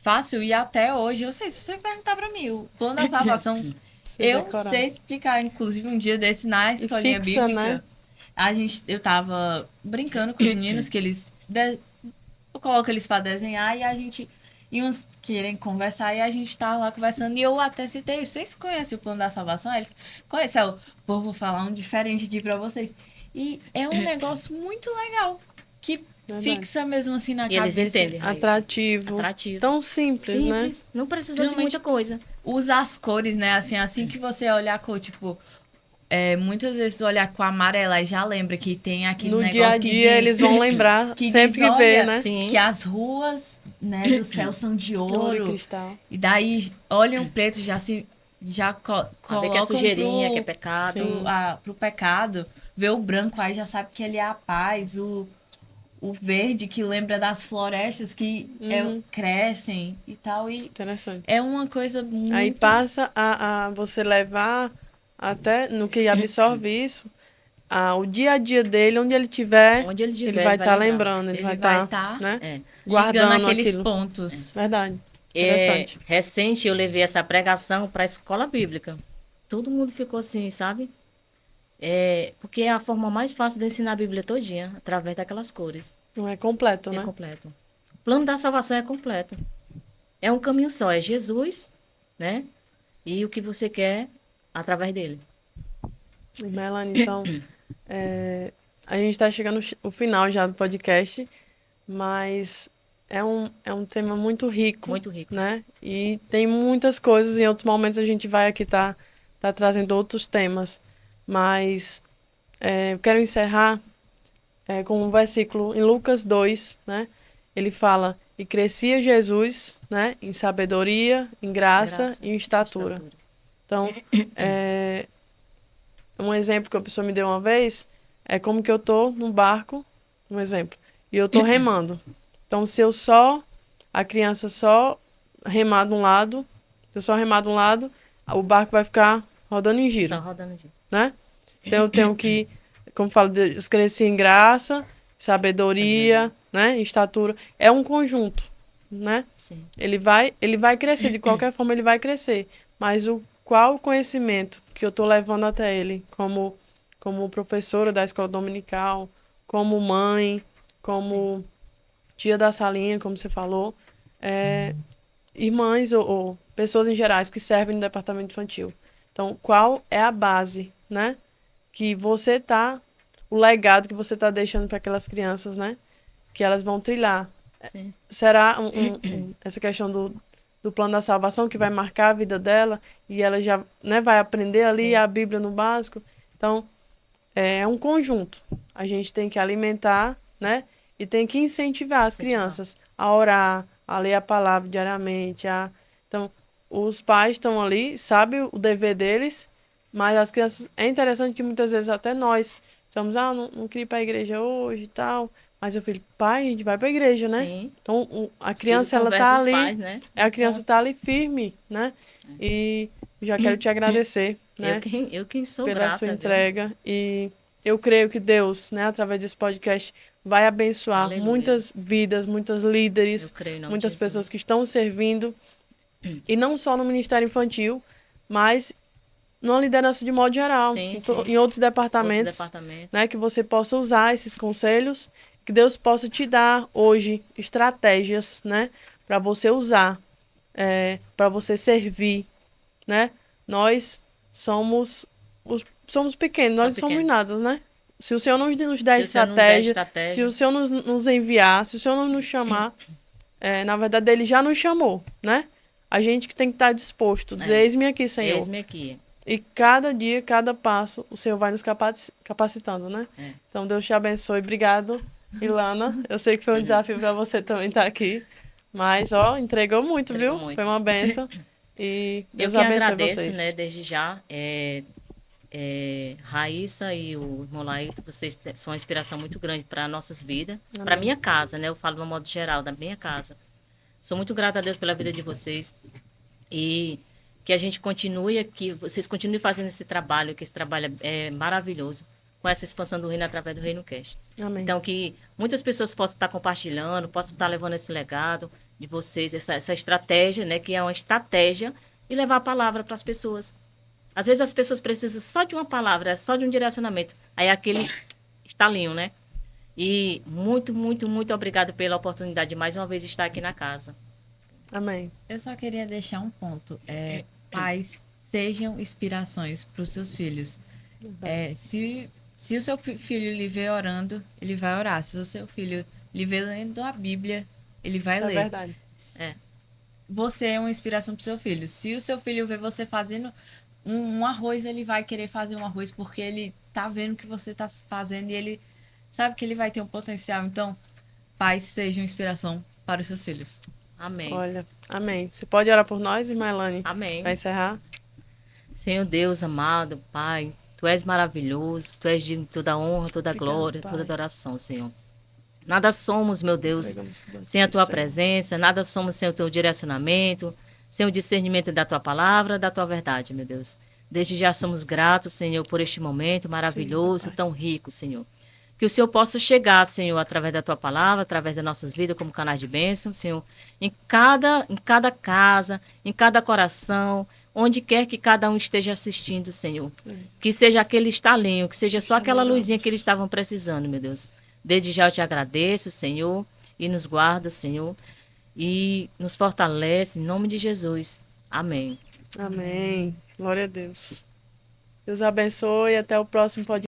fácil. E até hoje, eu sei, se você perguntar para mim, o plano da salvação, sei explicar. Inclusive, um dia desse, na escolinha bíblica, né? Eu tava brincando com os meninos, que eles... Eu coloco eles para desenhar e uns querem conversar, e a gente tá lá conversando, e eu até citei, vocês conhecem o plano da salvação? Eles conhecem, vou falar um diferente aqui para vocês. E é um negócio muito legal, que fixa mesmo assim na cabeça. Eles entendem. Atrativo. Tão simples, né? Não precisa de muita coisa. Usa as cores, né? Assim que você olhar a cor, tipo, muitas vezes tu olhar com a amarela e já lembra que tem aquele No negócio dia a que dia diz, eles vão lembrar que sempre diz, que vê, olha, né? Sim. que as ruas, né, do céu são de Ouro e ouro. cristal. E daí olham o preto, já A ver que é colocam sujeirinha, que é pecado. Sim. pro pecado. Vê o branco aí já sabe que ele é a paz. O verde que lembra das florestas que crescem e tal. E Interessante. é uma coisa muito... Aí passa a você levar até no que absorve isso, o dia a dia dele, onde ele tiver, Onde ele tiver, ele vai estar lembrar. lembrando, ele vai vai estar, tá né? É. ligando Guardando aqueles aquilo. pontos. Verdade. Interessante. Recente eu levei essa pregação para a escola bíblica. Todo mundo ficou assim, sabe? Porque é a forma mais fácil de ensinar a Bíblia todinha, através daquelas cores. Não é completo, É né? completo. O plano da salvação é completo. É um caminho só, é Jesus, né? E o que você quer através dele. Melanie, então, a gente está chegando ao final já do podcast, mas é um tema muito rico, Muito rico. né? E tem muitas coisas, em outros momentos a gente vai aqui tá trazendo outros temas, mas eu quero encerrar com um versículo em Lucas 2, né? Ele fala, e crescia Jesus, né? Em sabedoria, em graça e em estatura. Então, um exemplo que a pessoa me deu uma vez é como que eu tô num barco, um exemplo, e eu tô remando. Então, se a criança só remar de um lado, se eu só remar de um lado, o barco vai ficar rodando em giro, Só rodando em giro. né? Então, eu tenho que, como falo, eu cresci em graça, sabedoria, né? Estatura. É um conjunto, né? Sim. Ele vai crescer, de qualquer forma ele vai crescer. Mas qual o conhecimento que eu estou levando até ele, como professora da escola dominical, como mãe, como tia da salinha, como você falou, irmãs ou pessoas em gerais que servem no departamento infantil. Então, qual é a base, né? O legado que você está deixando para aquelas crianças, né? Que elas vão trilhar. Sim. Será essa questão do plano da salvação que vai marcar a vida dela e ela já, né, vai aprender ali Sim. a Bíblia no básico. Então, é um conjunto. A gente tem que alimentar, né? E tem que incentivar as crianças a orar, a ler a palavra diariamente. Então, os pais estão ali, sabem o dever deles, mas as crianças... É interessante que muitas vezes até nós estamos, não queria ir para a igreja hoje e tal, mas o filho, pai, a gente vai para a igreja, né? Sim. Então, a criança, Filho ela converte tá os ali, pais, né? a criança tá ali firme, né? E já quero te agradecer, né? Eu quem sou Pela grata, sua viu? entrega. E eu creio que Deus, né, através desse podcast, vai abençoar Aleluia. muitas vidas, muitos líderes, Eu creio em nome de muitas Jesus. pessoas que estão servindo, e não só no Ministério Infantil, mas numa liderança de modo geral, Sim, em sim. outros departamentos, né, que você possa usar esses conselhos, que Deus possa te dar hoje estratégias, né, para você usar, para você servir, né? Nós somos pequenos, nós somos pequenos. nada, né? Se o Senhor nos der Se o Senhor nos der estratégia. se o Senhor nos enviar, se o Senhor nos chamar, na verdade, Ele já nos chamou, né? A gente que tem que estar disposto, dizer, eis-me aqui, Senhor. Eis-me aqui. E cada dia, cada passo, o Senhor vai nos capacitando, né? Então, Deus te abençoe. Obrigado, Ilana. Eu sei que foi um desafio para você também estar aqui. Mas, entregou muito, Entregou viu? muito. Foi uma benção. E Deus Eu que abençoe agradeço, vocês. né, desde já. Raíssa e o irmão Laírto, vocês são uma inspiração muito grande para nossas vidas. Para minha casa, né? Eu falo de um modo geral, da minha casa. Sou muito grata a Deus pela vida de vocês. E que a gente continue, que vocês continuem fazendo esse trabalho, que esse trabalho é maravilhoso, com essa expansão do reino através do Reino Cast. Amém. Então, que muitas pessoas possam estar compartilhando, possam estar levando esse legado de vocês, essa estratégia, né? Que é uma estratégia de levar a palavra para as pessoas. Às vezes as pessoas precisam só de uma palavra, só de um direcionamento. Aí é aquele estalinho, né? E muito, muito, muito obrigada pela oportunidade de mais uma vez estar aqui na casa. Amém. Eu só queria deixar um ponto. Pais, sejam inspirações para os seus filhos. Se o seu filho lhe vê orando, ele vai orar. Se o seu filho lhe vê lendo a Bíblia, ele vai ler. É verdade. Você é uma inspiração para o seu filho. Se o seu filho vê você fazendo um arroz, ele vai querer fazer um arroz porque ele tá vendo o que você tá fazendo e ele sabe que ele vai ter um potencial. Então, pais sejam inspiração para os seus filhos. Amém. Olha, amém. Você pode orar por nós, irmã Elane? Amém. Para encerrar? Senhor Deus amado, Pai, Tu és maravilhoso, Tu és digno de toda honra, toda Obrigado, glória, Pai. toda adoração, Senhor. Nada somos, meu Deus, Entregamos tudo a sem a Ti, Tua Senhor. presença, nada somos sem o Teu direcionamento, sem o discernimento da Tua palavra, da Tua verdade, meu Deus. Desde já somos gratos, Senhor, por este momento maravilhoso, Pai. tão rico, Senhor. Que o Senhor possa chegar, Senhor, através da Tua palavra, através das nossas vidas como canais de bênção, Senhor, em cada casa, em cada coração, onde quer que cada um esteja assistindo, Senhor. Que seja aquele estalinho, que seja só aquela luzinha que eles estavam precisando, meu Deus. Desde já eu te agradeço, Senhor, e nos guarda, Senhor, e nos fortalece, em nome de Jesus. Amém. Amém. Glória a Deus. Deus abençoe e até o próximo podcast.